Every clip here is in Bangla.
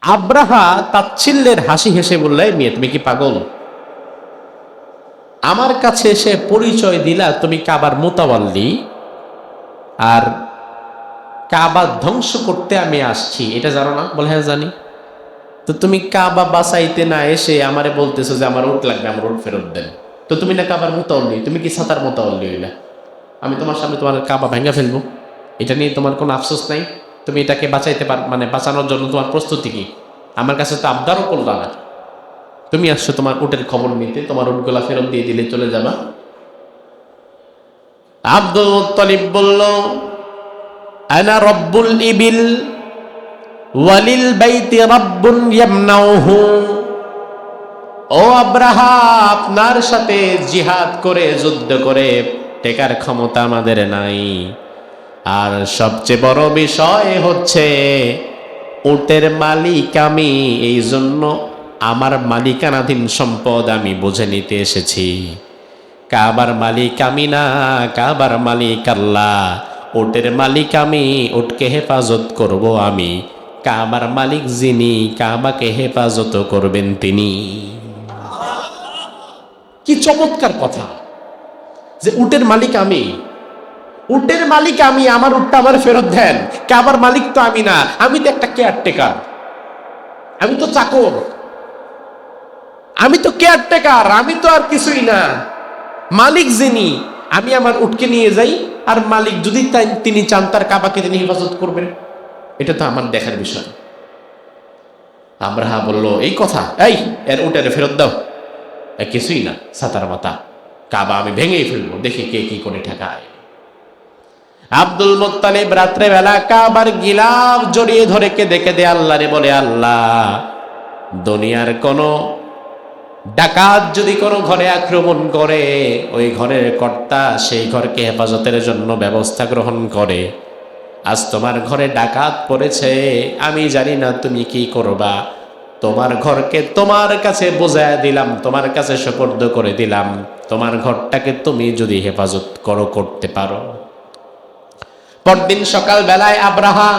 আব্রাহা তাচ্ছিল্যের হাসি হেসে বললে, মেয়ে তুমি কি পাগল? আমার কাছে এসে পরিচয় দিলা তুমি কাবার মুতাওয়াল্লি, আর কাবা ধ্বংস করতে আমি আসছি, এটা জানো না? বলে হ্যাঁ জানি। তো তুমি কাবা বাঁচাইতে না এসে আমারে বলতেছো যে আমার উট লাগবে, আমার উট ফেরত দেন। তো তুমি না কাবার মুতাওয়াল্লি, তুমি কি ছাতার মুতাওয়াল্লি হইলা? আমি তোমার সামনে তোমার কাবা ভেঙে ফেলবো, এটা নিয়ে তোমার কোনো আফসোস নাই? তুমি এটাকে বাঁচাইতে মানে বাঁচানোর জন্য তোমার প্রস্তুতি কি? আমার কাছে তো আবদারও করলা না। তুমি আসছো তোমার উটের খবর নিতে, তোমার উটগুলা ফেরত দিয়ে দিলে চলে যাবা। আব্দুল মুত্তালিব বলল, আনা রব্বুল ইবিল ওয়ালিল বাইতি রাব্বুন ইয়ামনাউহু। ও আব্রাহা, আপনার সাথে জিহাদ করে যুদ্ধ করে টেকার ক্ষমতা আমাদের নাই। আর সবচেয়ে বড় বিষয় হচ্ছে উটের মালিক আমি, এই জন্য আমার মালিকানাধীন সম্পদ আমি বুঝে নিতে এসেছি। কাবার মালিক আমি না, কাবার মালিক আল্লাহ। উটের মালিক আমি, উটকে হেফাজত করব আমি। কাবার মালিক যিনি, কাবাকে হেফাজত করবেন তিনি। কি চমৎকার কথা যে উটের মালিক আমি, উটের মালিক আমি, আমার উটটা আমার ফেরত দেন। কাবার মালিক তো আমি না, আমি তো একটা কেয়ারটেকার, আমি তো চাকর, আমি তো কেয়ারটেকার, আমি তো আর কিছুই না। মালিক যিনি, আমি আমার উটকে নিয়ে যাই, আর মালিক যদি তিনি চান তার কাবাকে তিনি হেফাজত করবেন, এটা তো আমার দেখার বিষয়। আব্রাহা বলল, এই কথা, এই এর উটের ফেরত দাও। কিছুই না, সাতার মাতা, কাবা আমি ভেঙেই ফেলবো, দেখি কে কি করে ঠেকায়। আব্দুল মুত্তালিব রাত্রে বেলা কাবার গিলাফ জড়িয়ে ধরে কেঁদে কেঁদে আল্লাহরে বলে, আল্লাহ, দুনিয়ার কোন ডাকাত যদি কোনো ঘরে আক্রমণ করে, ওই ঘরের কর্তা সেই ঘরকে হেফাজতের জন্য ব্যবস্থা গ্রহণ করে। আজ তোমার ঘরে ডাকাত পড়েছে, আমি জানি না তুমি কি করবা। তোমার ঘরকে তোমার কাছে বোঝায় দিলাম, তোমার কাছে সুপর্দ করে দিলাম। তোমার ঘরটাকে তুমি যদি হেফাজত করতে পারো। পরদিন সকাল বেলায় আব্রাহা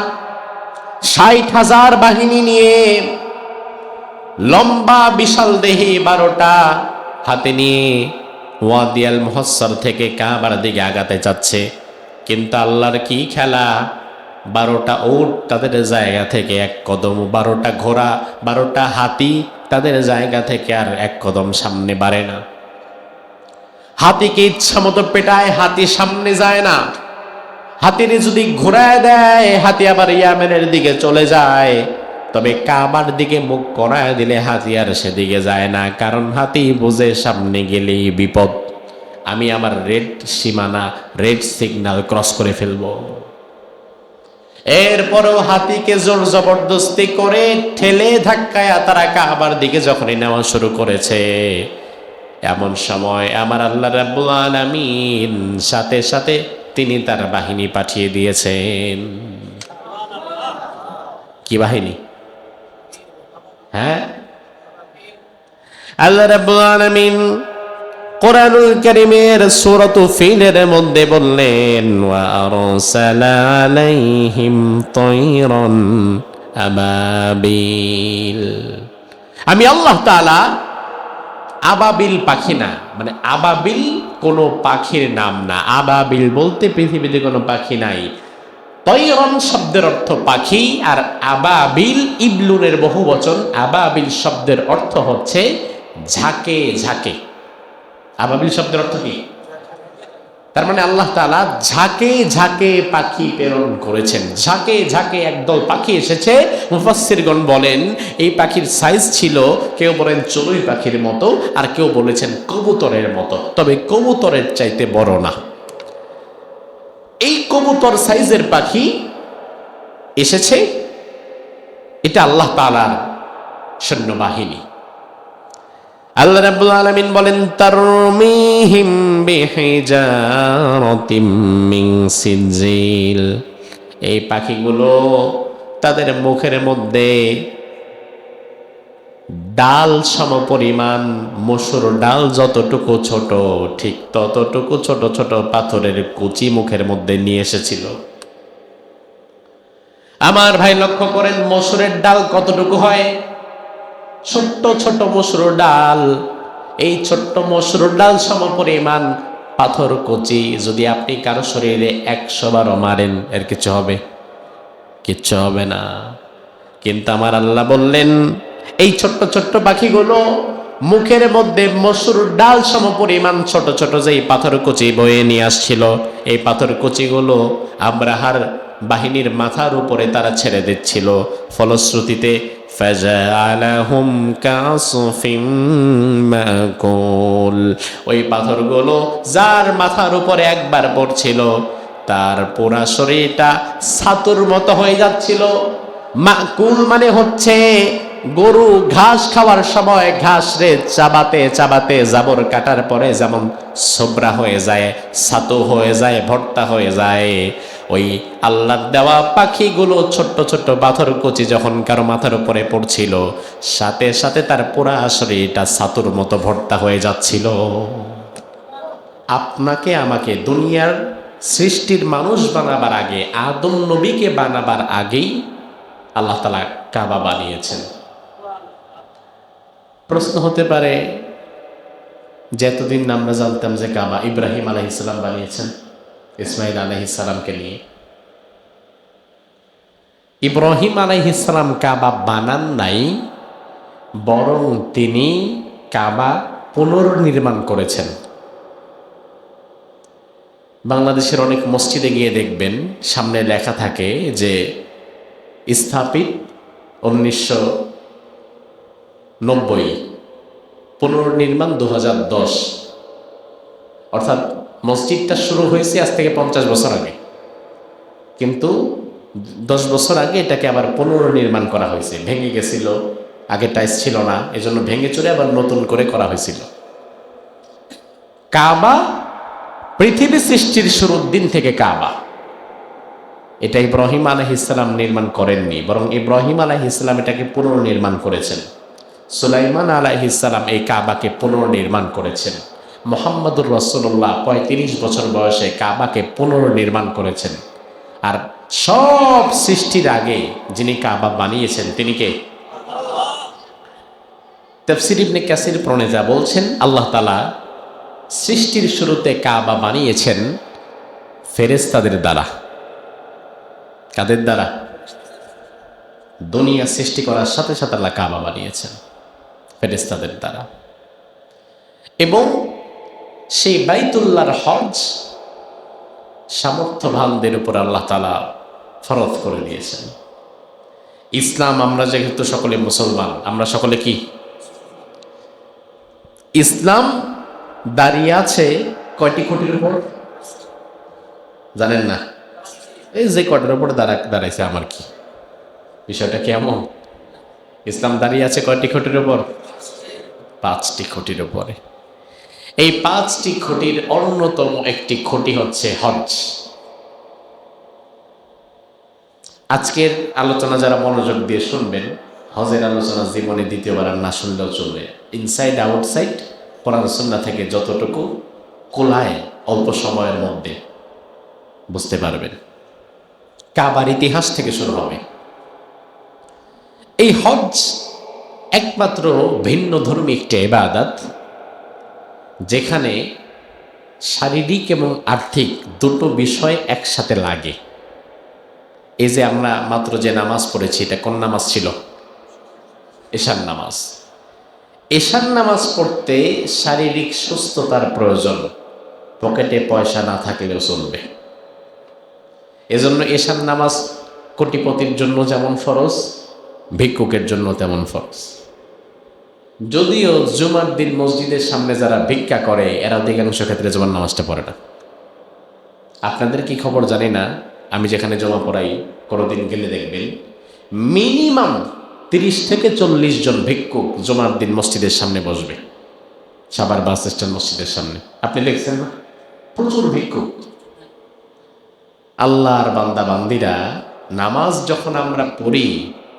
60,000 বাহিনী নিয়ে, লম্বা বিশাল দেহি 12টা হাতে নিয়ে ওয়াদি আল মুহাসসার থেকে কাবার দিকে আগাতে যাচ্ছে। কিন্তু আল্লাহর কি খেলা, 12টা উট তাদের জায়গা থেকে এক কদম, 12টা ঘোড়া, 12টা হাতি তাদের জায়গা থেকে আর এক কদম সামনে বাড়ে না। হাতিকে ইচ্ছা মতো পেটায়, হাতি সামনে যায় না। হাতিরে যদি ঘোরায় দেয়, হাতি আবার ইয়ামেনের দিকে চলে যায়। তবে কাবার দিকে মুখ করায় দিলে হাতি আর সেদিকে যায় না, কারণ হাতি বুঝে সামনে গেলেই বিপদ, আমি আমার রেড সীমানা, রেড সিগন্যাল ক্রস করে ফেলবো। এরপরেও হাতিকে জোর জবরদস্তি করে ঠেলে ধাক্কায় তারা কাবার দিকে যখনই নেওয়া শুরু করেছে, এমন সময় আমার আল্লাহ রাব্বুল আলামিন সাথে সাথে তিনি তার বাহিনী পাঠিয়ে দিয়েছেন। কি বাহিনী? হ্যাঁ, আল্লাহ রাব্বুল আলামিন কোরআনুল কারীমের সূরাতু ফিলের মধ্যে বললেন, ওয়া আরসালা আলাইহিম তায়রান আবাবিল। আমি আল্লাহ তাআলা আবাবিল পাখি না, মানে আবাবিল কোনো পাখির নাম না। আবাবিল বলতে পৃথিবীতে কোনো পাখি নাই। তয়রন শব্দের অর্থ পাখি, আর আবাবিল ইবলুনের বহু বচন। আবাবিল শব্দের অর্থ হচ্ছে ঝাঁকে ঝাঁকে। আবাবিল শব্দের অর্থ কি? তার মানে আল্লাহ তাআলা ঝাঁকে ঝাঁকে পাখি প্রেরণ করেছেন। ঝাঁকে ঝাঁকে একদল পাখি এসেছে। মুফাসসিরগণ বলেন এই পাখির সাইজ ছিল, কেউ বলেন চড়ুই পাখির মতো, আর কেউ বলেছেন কবুতরের মতো, তবে কবুতরের চাইতে বড় না। এই কবুতর সাইজের পাখি এসেছে, এটা আল্লাহ তাআলার সৈন্যবাহিনী। আল্লাহ রাব্বুল আলামিন বলেন, তারমিহিম বিহিজারাতিম মিন সিজিল। এই পাখিগুলো তাদের মুখের মধ্যে ডাল সমপরিমাণ, মসুর ডাল যতটুকু ছোট, ঠিক ততটুকু ছোট ছোট পাথরের কুচি মুখের মধ্যে নিয়ে এসেছিল। আমার ভাই লক্ষ্য করেন, মসুরের ডাল কতটুকু হয়? ছোট্ট ছোট মসুর ডাল। এই ছোট্ট মসুর ডাল সমপরিমাণ পাথর কচি যদি আপনি কারো শরীরে 100 বারও মারেন, এর কিছু হবে? কিচ্ছু হবে না। কিন্তু আমার আল্লাহ বললেন, এই ছোট্ট ছোট্ট পাখিগুলো মুখের মধ্যে মসুর ডাল সমপরিমাণ ছোট ছোট যেই পাথর কুচি বয়ে নিয়ে আসছিল, এই পাথর কুচিগুলো আব্রাহার বাহিনীর মাথার উপরে তারা ছেড়ে দিচ্ছিল। ফলশ্রুতিতে ফাজআলাহুম কাসফিম মাকুল, ওই পাথরগুলো যার মাথার উপরে একবার পড়ছিল তার পুরা শরীরটা ছাতুর মতো হয়ে যাচ্ছিল। মাকুল মানে হচ্ছে গরু ঘাস খাওয়ার সময় ঘাস রে চাবাতে চাবাতে জাবর কাটার পরে যেমন সোবরা হয়ে যায়, ছাতু হয়ে যায়, ভর্তা হয়ে যায়, ওই আল্লাহর দেওয়া পাখিগুলো ছোট্ট ছোট্ট পাথর কুচি যখন কারো মাথার উপরে পড়ছিল, সাথে সাথে তার পুরা শরীরটা ছাতুর মতো ভর্তা হয়ে যাচ্ছিল। আপনাকে আমাকে দুনিয়ার সৃষ্টির মানুষ বানাবার আগে, আদম নবীকে বানাবার আগেই আল্লাহ তাআলা কাবা বানিয়েছেন। প্রশ্ন হতে পারে যে এতদিন আমরা জানতাম যে কাবা ইব্রাহিম আলাইহিস সালাম বানিয়েছেন ইসমাইল আলাইহিস সালামকে নিয়ে। ইব্রাহিম আলাইহিস সালাম কাবা বানান নাই, বরং তিনি কাবা পুনর্নির্মাণ করেছেন। বাংলাদেশের অনেক মসজিদে গিয়ে দেখবেন সামনে লেখা থাকে যে স্থাপিত 1990, পুনর্নির্মাণ 2010, অর্থাৎ মসজিদটা শুরু হয়েছে আজ থেকে 50 বছর আগে, কিন্তু 10 বছর আগে এটাকে আবার পুনর্নির্মাণ করা হয়েছে। ভেঙে গেছিল, আগে টাইলস ছিল না, এজন্য ভেঙে চুরে আবার নতুন করে করা হয়েছিল। কাবা পৃথিবী সৃষ্টির শুরুর দিন থেকে কাবা, এটা ইব্রাহিম আলাইহিস সালাম নির্মাণ করেননি, বরং ইব্রাহিম আলাইহিস সালাম এটাকে পুনর্নির্মাণ করেছেন। সুলাইমান আলাইহিস সালাম এই কাবাকে পুনর্নির্মাণ করেছেন। মুহাম্মদুর রাসূলুল্লাহ 35 বছর বয়সে কাবাকে পুনর্নির্মাণ করেছেন। আর সব সৃষ্টির আগে যিনি কাবা বানিয়েছেন তিনি কে? তাফসীর ইবনে কাসির প্রণেতা বলছেন, আল্লাহ তাআলা সৃষ্টির শুরুতে কাবা বানিয়েছেন ফেরেশতাদের দ্বারা। কাদের দ্বারা? দুনিয়া সৃষ্টি করার সাথে সাথে আল্লাহ কাবা বানিয়েছেন ফেরেশতাদের দ্বারা। এবং সেই বাইতুল্লাহর হজ সামর্থ্যবানদের উপর আল্লাহ তাআলা ফরজ করে দিয়েছেন। ইসলাম, আমরা যেহেতু সকলে মুসলমান, আমরা সকলে কি? ইসলাম দাঁড়িয়ে আছে কয়টি খুঁটির উপর জানেন না? এই যে কয়টার উপর দাঁড়াইছে আমার কি বিষয়টা কেমন? ইসলাম দাঁড়িয়ে আছে কয়টি খুঁটির উপর? 5টি খুঁটির উপরে। এই 5টি খুঁটির অন্যতম একটি খুঁটি হচ্ছে হজ। আজকের আলোচনা যারা মনোযোগ দিয়ে শুনবেন, হজের আলোচনা জীবনে দ্বিতীয়বার আর না শুনলেও চলবে। ইনসাইড আউটসাইড কোরআন সুন্নাহ থেকে যতটুকু কোলায় অল্প সময়ের মধ্যে বুঝতে পারবেন। কাবার ইতিহাস থেকে শুরু হবে। এই হজ একমাত্র ভিন্ন ধর্মী একটি ইবাদত যেখানে শারীরিক এবং আর্থিক দুটো বিষয় একসাথে লাগে। এই যে আমরা মাত্র যে নামাজ পড়েছি, এটা কোন নামাজ ছিল? এশার নামাজ। এশার নামাজ পড়তে শারীরিক সুস্থতার প্রয়োজন, পকেটে পয়সা না থাকলেও চলবে। এজন্য এশার নামাজ কোটিপতির জন্য যেমন ফরজ, ভিক্ষুকের জন্য তেমন ফরজ। যদিও জুমার দিন মসজিদের সামনে যারা ভিক্ষা করে এরা অধিকাংশ ক্ষেত্রে জুমার নামাজটা পড়ে না। আপনাদের কি খবর জানি না, আমি যেখানে জমা পড়াই কোনোদিন গেলে দেখবেন মিনিমাম 30 থেকে 40 জন ভিক্ষুক জুমার দিন মসজিদের সামনে বসবে, সাভার বাস স্ট্যান্ড মসজিদের সামনে। আপনি দেখছেন না? প্রচুর ভিক্ষুক। আল্লাহর বান্দা বান্দিরা, নামাজ যখন আমরা পড়ি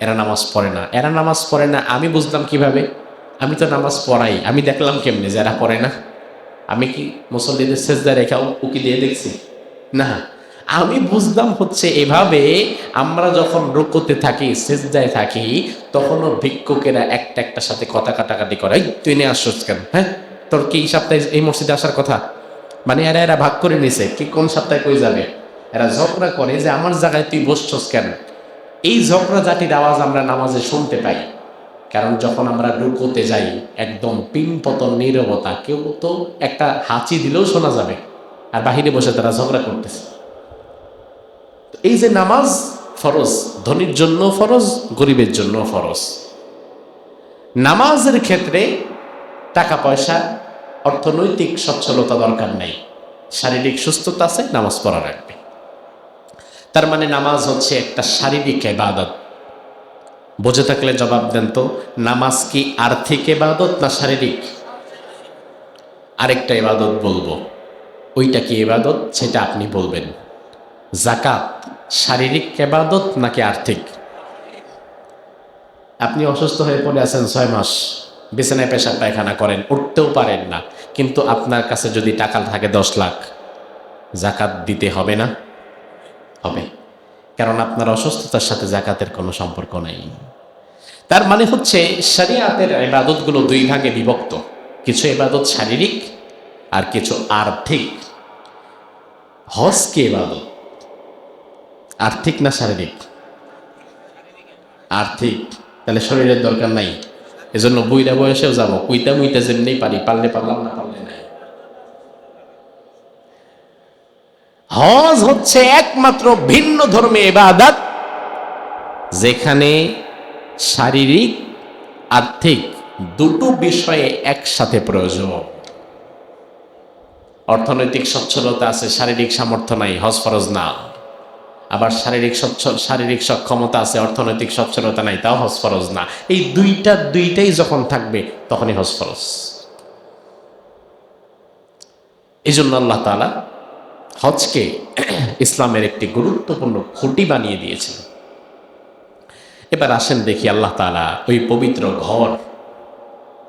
এরা নামাজ পড়ে না। এরা নামাজ পড়ে না আমি বুঝলাম কিভাবে? আমি তো নামাজ পড়াই, আমি দেখলাম কেমনে যে এরা পড়ে না? আমি কি মুসল্লিদের সেজদা রেখা উকি দিয়ে দেখছি? না, আমি বুঝলাম হচ্ছে এভাবে আমরা যখন রুকুতে থাকি সিজদায় থাকি তখনও ভিক্ষুকেরা একটা একটার সাথে কথা কাটাকাটি করে, এই তুই নিয়ে আসছিস কেন, হ্যাঁ তোর কি এই সপ্তাহে এই মসজিদে আসার কথা, মানে এরা ভাগ করে নিছে কি কোন সপ্তাহে কই যাবে। এরা ঝগড়া করে যে আমার জায়গায় তুই বসছস কেন। এই ঝগড়া জাতির আওয়াজ আমরা নামাজে শুনতে পাই, কারণ যখন আমরা রুকুতে যাই একদম পিনপতন নীরবতা, কেউ তো একটা হাঁচি দিলেও শোনা যাবে, আর বাহিরে বসে তারা ঝগড়া করতেছে। এই যে নামাজ ফরজ, ধনীর জন্য ফরজ, গরিবের জন্য ফরজ। নামাজের ক্ষেত্রে টাকা পয়সা অর্থনৈতিক সচ্ছলতা দরকার নেই, শারীরিক সুস্থতা আছে নামাজ পড়া রাখবে। তার মানে নামাজ হচ্ছে একটা শারীরিক ইবাদত। বুঝে থাকলে জবাব দেন তো, নামাজ কি আর্থিক ইবাদত না শারীরিক? আরেকটা ইবাদত বলবো, ওইটা কি ইবাদত সেটা আপনি বলবেন। যাকাত শারীরিক ইবাদত নাকি আর্থিক? আপনি অসুস্থ হয়ে পড়ে আছেন 6 মাস, বিছানায় পেশাব পায়খানা করেন, উঠতেও পারেন না, কিন্তু আপনার কাছে যদি টাকা থাকে 10 লাখ, যাকাত দিতে হবে না? হবে, কারণ আপনার অসুস্থতার সাথে যাকাতের কোনো সম্পর্ক নাই। তার মানে হচ্ছে শরিয়াতের ইবাদতগুলো দুই ভাগে বিভক্ত, কিছু ইবাদত শারীরিক আর কিছু আর্থিক। হজ কি ইবাদত, আর্থিক না শারীরিক? আর্থিক, তাহলে শরীরের দরকার নাই, এজন্য বুইরা বয়সেও যাবো, কুইতা মুইতা যেমনি পারি, পারলে পারলাম না পারলে নাই। হজ হচ্ছে একমাত্র ভিন্ন ধর্মে ইবাদত যেখানে শারীরিক আর্থিক দুটো বিষয়ে একসাথে প্রয়োজন। অর্থনৈতিক সচ্ছলতা আছে, শারীরিক সামর্থ্য নাই, হজ ফরজ না। আবার শারীরিক সক্ষমতা আছে, অর্থনৈতিক সচ্ছলতা নাই, তাও হজ ফরজ না। এই দুইটাই যখন থাকবে তখনই হজ ফরজ। এই জন্য আল্লাহ তাআলা হজকে ইসলামের একটি গুরুত্বপূর্ণ খুঁটি বানিয়ে দিয়েছেন। এবার আসেন দেখি আল্লাহ তাআলা ওই পবিত্র ঘর,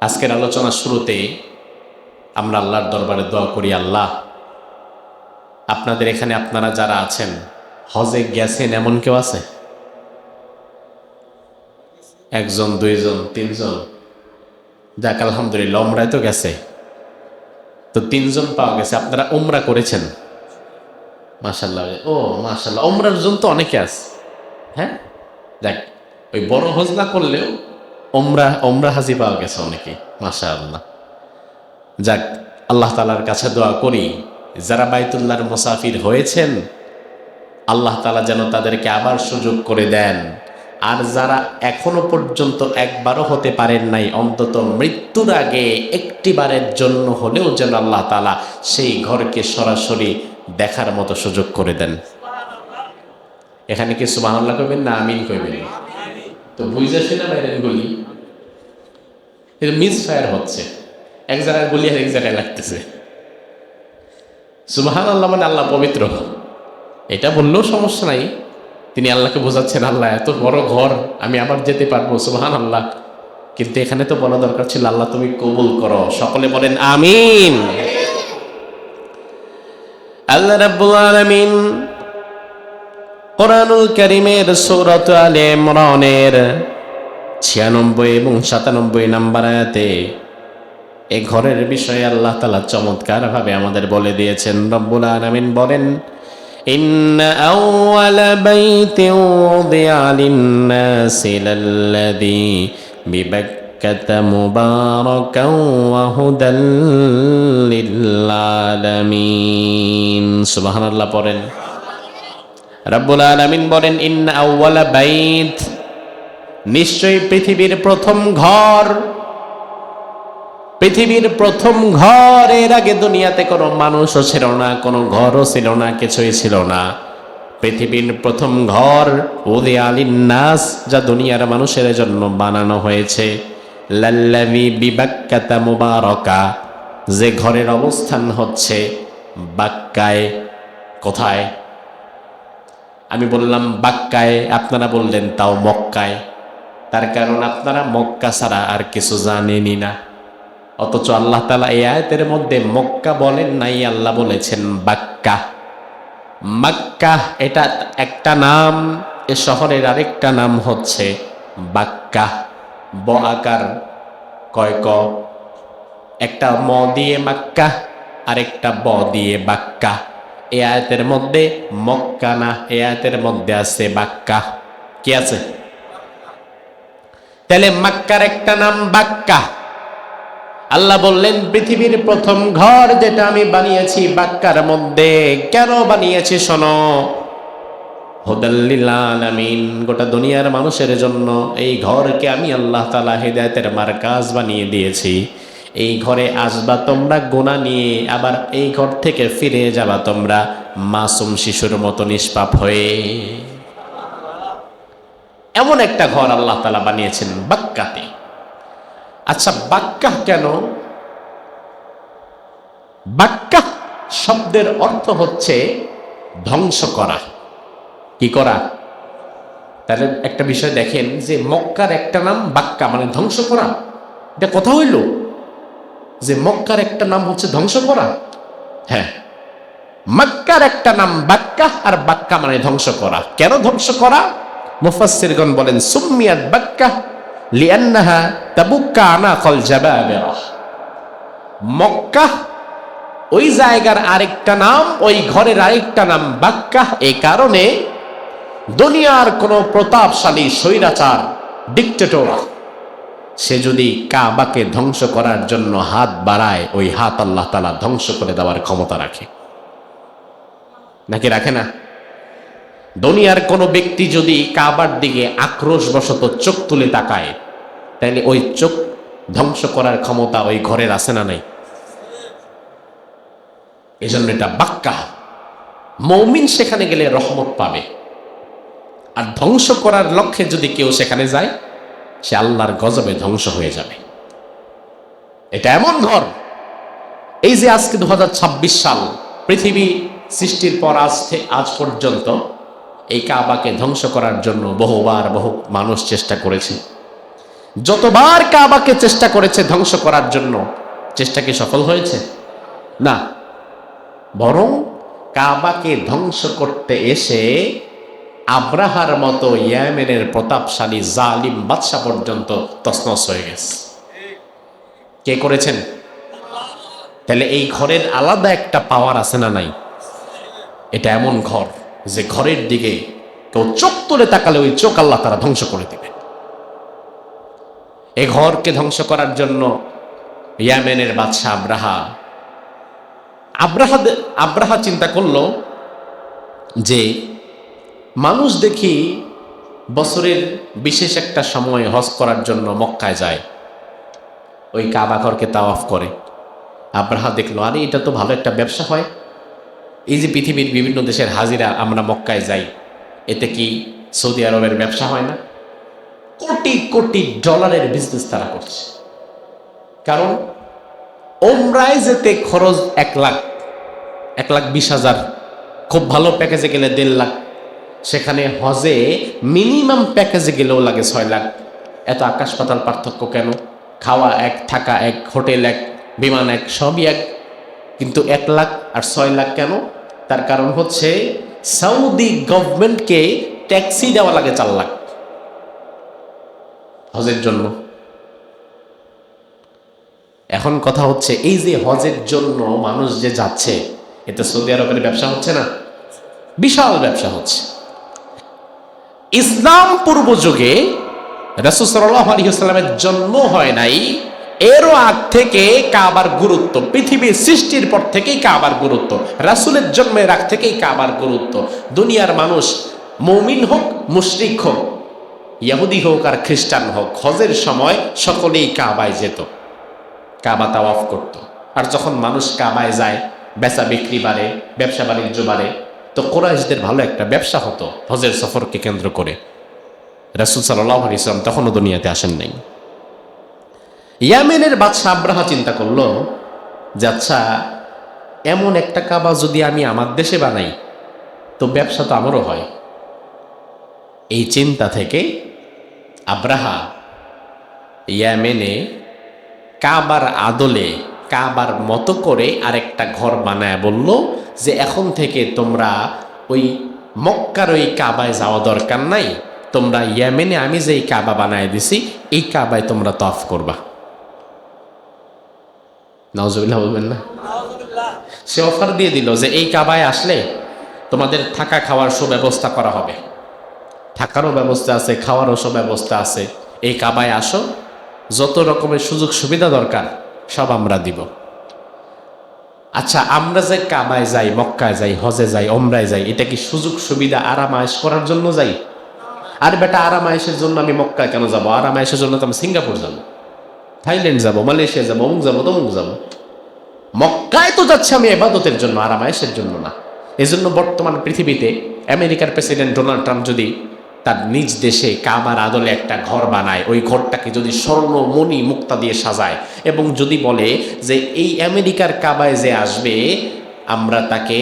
আজকের আলোচনার শুরুতে আমরা আল্লাহর দরবারে দোয়া করি, আল্লাহ আপনাদের এখানে আপনারা যারা আছেন হজে গেছেন এমন কেউ আছে? 1 জন 2 জন 3 জন? যাক আলহামদুলিল্লাহ, উমরায় তো গেছে, তো 3 জন পাওয়া গেছে। আপনারা উমরা করেছেন? মাশাআল্লাহ, ও মাশাআল্লাহ, উমরার জন তো অনেকে আছে। হ্যাঁ, যাক, ওই বড় হজ না করলেও উমরা হাজি পাওয়া গেছে অনেকে, মাশাআল্লাহ। যাক, আল্লাহ তাআলার কাছে দোয়া করি যারা বাইতুল্লাহর মুসাফির হয়েছেন আল্লাহ তাআলা যেন তাদেরকে আবার সুযোগ করে দেন, আর যারা এখনো পর্যন্ত একবারও হতে পারেন নাই, অন্তত মৃত্যুর আগে একটিবারের জন্য হলেও যেন আল্লাহ তাআলা সেই ঘরকে সরাসরি দেখার মতো সুযোগ করে দেন। এখানে কি সুবহানাল্লাহ কইবেন না আমিন কইবেন? তো বুঝাছি না বাইরের গুলি, এটা মিস ফায়ার হচ্ছে, এক জায়গায় গুলি আর এক জায়গায় লাগতেছে। সুবহানাল্লাহ মানে আল্লাহ পবিত্র, এটা বললেও সমস্যা নাই। তিনি আল্লাহকে বোঝাচ্ছেন, আল্লাহ এত বড় ঘর, আমি আবার যেতে পারবো, সুবহানাল্লাহ। কিন্তু এখানে তো বলা দরকার ছিল, আল্লাহ তুমি কবুল করো। সকলে বলেন আমিন। আল্লাহ রাব্বুল আলামিন কোরআনুল কারীমের সূরাত আলে ইমরানের 96 এবং 97 নম্বর আয়াতে এই ঘরের বিষয়ে আল্লাহ তাআলা চমৎকার ভাবে আমাদের বলে দিয়েছেন। রব্বুল আলামিন বলেন, ইন্না আউওয়ালা বাইতিন উযিয়া লিন-নাসি লাল্লাযী বিবাক্কাতা মুবারাকান ওয়া হুদাল লিল-আলামিন। সুবহানাল্লাহ পড়েন। রব্বুল আলামিন বলেন, ইন্না আউওয়ালা বাইত, নিশ্চয়ই পৃথিবীর প্রথম ঘর, পৃথিবীর প্রথম ঘর। এর আগে দুনিয়াতে কোনো মানুষও ছিল না, কোনো ঘরও ছিল না, কিছুই ছিল না। পৃথিবীর প্রথম ঘর উযিয়া লিন-নাস, যা দুনিয়ার মানুষের জন্য বানানো হয়েছে। লাল্লাযী বিবাক্কাতা মুবারাকা, যে ঘরের অবস্থান হচ্ছে বাক্কায়। কোথায়? আমি বললাম বাক্কায়, আপনারা বললেন তাও মক্কায়। তার কারণ আপনারা মক্কা ছাড়া আর কিছু জানেনই না। অথচ আল্লাহ তাআলা এই আয়াতের মধ্যে মক্কা বলেন নাই, আল্লাহ বলেছেন বাক্কা। মক্কা এটা একটা নাম, এ শহরের আরেকটা নাম হচ্ছে বাক্কা। ব আকার কয় ক, একটা ম দিয়ে মাক্কা, আরেকটা ব দিয়ে বাক্কা। এ আয়াতের মধ্যে মক্কা না, এ আয়াতের মধ্যে আছে বাক্কা। কি আছে? তাহলে মক্কার একটা নাম বাক্কা। আল্লাহ বললেন পৃথিবীর প্রথম ঘর যেটা আমি বানিয়েছি বাক্কার মধ্যে। কেন বানিয়েছি শোনো, হুদাল্লিল আলামিন, গোটা দুনিয়ার মানুষের জন্য এই ঘরকে আমি আল্লাহ তাআলা হিদায়াতের মারকাজ বানিয়ে দিয়েছি। এই ঘরে আসবা তোমরা গুনাহ নিয়ে, আবার এই ঘর থেকে ফিরে যাবা তোমরা মাসুম শিশুর মতো নিষ্পাপ হয়ে। এমন একটা ঘর আল্লাহ তাআলা বানিয়েছেন বাক্কাতে। আচ্ছা, বাক্কা কেন? বাক্কা শব্দের অর্থ হচ্ছে ধ্বংস করা। কি করা? তাহলে একটা বিষয় দেখেন যে মক্কার একটা নাম বাক্কা মানে ধ্বংস করা। এটা কথা হইল যে মক্কার একটা নাম হচ্ছে ধ্বংস করা? হ্যাঁ, মক্কার একটা নাম বাক্কা, আর বাক্কা মানে ধ্বংস করা। কেন ধ্বংস করা? মুফাসসিরগণ বলেন সুম্মিয়াত বাক্কা লিআন্নাহা তাবুক্কা আনাকাল জাবাবিরা। মক্কা ওই জায়গার আরেকটা নাম, ওই ঘরের আরেকটা নাম বাক্কা। এই কারণে দুনিয়ার কোন প্রতাপশালী স্বৈরাচার ডিক্টেটর সে যদি কাবাকে ধ্বংস করার জন্য হাত বাড়ায়, ওই হাত আল্লাহ তাআলা ধ্বংস করে দেওয়ার ক্ষমতা রাখে। নাকি রাখে না? দুনিয়ার কোন ব্যক্তি যদি কাবার দিকে আক্রোশবশত চোখ তুলে তাকায়, তাহলে ওই চোখ ধ্বংস করার ক্ষমতা ওই ঘরের আছে না নাই? এই জন্য এটা বাক্কা। মুমিন সেখানে গেলে রহমত পাবে, আর ধ্বংস করার লক্ষ্যে যদি কেউ সেখানে যায়, সে আল্লাহর গজবে ধ্বংস হয়ে যাবে। এটা এমন ঘর, এই যে আজকে 2026 সাল, পৃথিবী সৃষ্টির পর আজ পর্যন্ত এই কাবাকে ধ্বংস করার জন্য বহুবার বহু মানুষ চেষ্টা করেছে। যতবার কাবাকে চেষ্টা করেছে ধ্বংস করার জন্য, চেষ্টা কি সফল হয়েছে? না, বরং কাবাকে ধ্বংস করতে এসে আব্রাহার মতো ইয়েমেনের প্রতাপশালী জালিম বাদশা পর্যন্ত তছনছ হয়ে গেছে। কে করেছেন? তাহলে এই ঘরের আলাদা একটা পাওয়ার আছে না নাই? এটা এমন ঘর যে ঘরের দিকে কেউ চোখ তুলে তাকালে ওই চোখ আল্লাহ তারা ধ্বংস করে দিবে। এই ঘরকে ধ্বংস করার জন্য ইয়েমেনের বাদশা আব্রাহা চিন্তা করলো যে মানুষ দেখি বছরের বিশেষ একটা সময় হজ করার জন্য মক্কায় যায়, ওই কাবা ঘরকে তাওয়াফ করে। আব্রাহা দেখলো, আরে এটা তো ভালো একটা ব্যবসা হয়। এই যে পৃথিবীর বিভিন্ন দেশের হাজিরা আমরা মক্কায় যাই, এতে কি সৌদি আরবের ব্যবসা হয় না? কোটি কোটি ডলারের বিজনেস তারা করছে। কারণ ওমরায় যেতে খরচ 1,20,000, খুব ভালো প্যাকেজে গেলে 1.5 লাখ, সেখানে হজে মিনিমাম প্যাকেজে গেলেও লাগে 6 লাখ। এত আকাশ পাতাল পার্থক্য কেন? খাওয়া এক, থাকা এক, হোটেল এক, বিমান এক, সবই এক, কিন্তু 1 লাখ আর 6 লাখ কেন? তার কারণ হচ্ছে সৌদি গভর্নমেন্টকে ট্যাক্সি দেওয়া লাগে 4 লাখ হজের জন্য। এখন কথা হচ্ছে এই যে হজের জন্য মানুষ যে যাচ্ছে, এতে সৌদি আরবের ব্যবসা হচ্ছে না? বিশাল ব্যবসা হচ্ছে। ইসলাম পূর্ব যুগে রাসূল সাল্লাল্লাহু আলাইহি ওয়াসাল্লামের জন্ম হয় নাই, এরও আগ থেকে কাবার গুরুত্ব, পৃথিবীর সৃষ্টির পর থেকেই কাবার গুরুত্ব, রাসূলের জন্মের আগ থেকেই কাবার গুরুত্ব। দুনিয়ার মানুষ মুমিন হোক, মুশরিক হোক, ইহুদি হোক আর খ্রিস্টান হোক, হজের সময় সকলেই কাবায় যেত, কাবা তাওয়াফ করত। আর যখন মানুষ কাবায় যায়, বেচা বিক্রি বাড়ে, ব্যবসা বাণিজ্য বাড়ে, তো কুরাইশদের ভালো একটা ব্যবসা হতো হজের সফরকে কেন্দ্র করে। রাসূল সাল্লাল্লাহু আলাইহি ওয়াসাল্লাম তখনও দুনিয়াতে আসেন নাই। ইয়েমেনের বাদশা আব্রাহা চিন্তা করলো যে আচ্ছা, এমন একটা কাবা যদি আমি আমার দেশে বানাই, তো ব্যবসা তো আমারও হয়। এই চিন্তা থেকে আব্রাহা ইয়েমেনে কাবার আদলে, কাবার মতো করে আরেকটা ঘর বানায় বলল যে এখন থেকে তোমরা ওই মক্কার ওই কাবায় যাওয়া দরকার নাই, তোমরা ইয়েমেনে আমি যে এই কাবা বানায় দিছি এই কাবায় তোমরা তফ করবা। নাউজুবিল্লাহ বলবেন না? সে অফার দিয়ে দিল যে এই কাবায় আসলে তোমাদের থাকা খাওয়ার সুব্যবস্থা করা হবে, থাকারও ব্যবস্থা আছে, খাওয়ারও সুব্যবস্থা আছে, এই কাবায় আসো, যত রকমের সুযোগ সুবিধা দরকার সব আমরা দিব। আচ্ছা, আমরা যে কাবায় যাই, মক্কায় যাই, হজে যাই, ওমরায় যাই, এটা কি সুযোগ সুবিধা আরাম আয়েশ করার জন্য যাই? আর বেটা, আরাম আয়েশের জন্য আমি মক্কায় কেন যাবো? আরাম আয়েশের জন্য তো আমি সিঙ্গাপুর যাবো, থাইল্যান্ড যাবো, মালয়েশিয়া যাবো, অমুক যাবো, তমুক যাবো। মক্কায় তো যাচ্ছে আমি ইবাদতের জন্য, আরাম আয়েশের জন্য না। এই জন্য বর্তমান পৃথিবীতে আমেরিকার প্রেসিডেন্ট ডোনাল্ড ট্রাম্প যদি তার নিজ দেশে কাবার আদলে একটা ঘর বানায়, ওই ঘরটাকে যদি স্বর্ণ মণি মুক্তা দিয়ে সাজায় এবং যদি বলে যে এই আমেরিকার কাবায় যে আসবে আমরা তাকে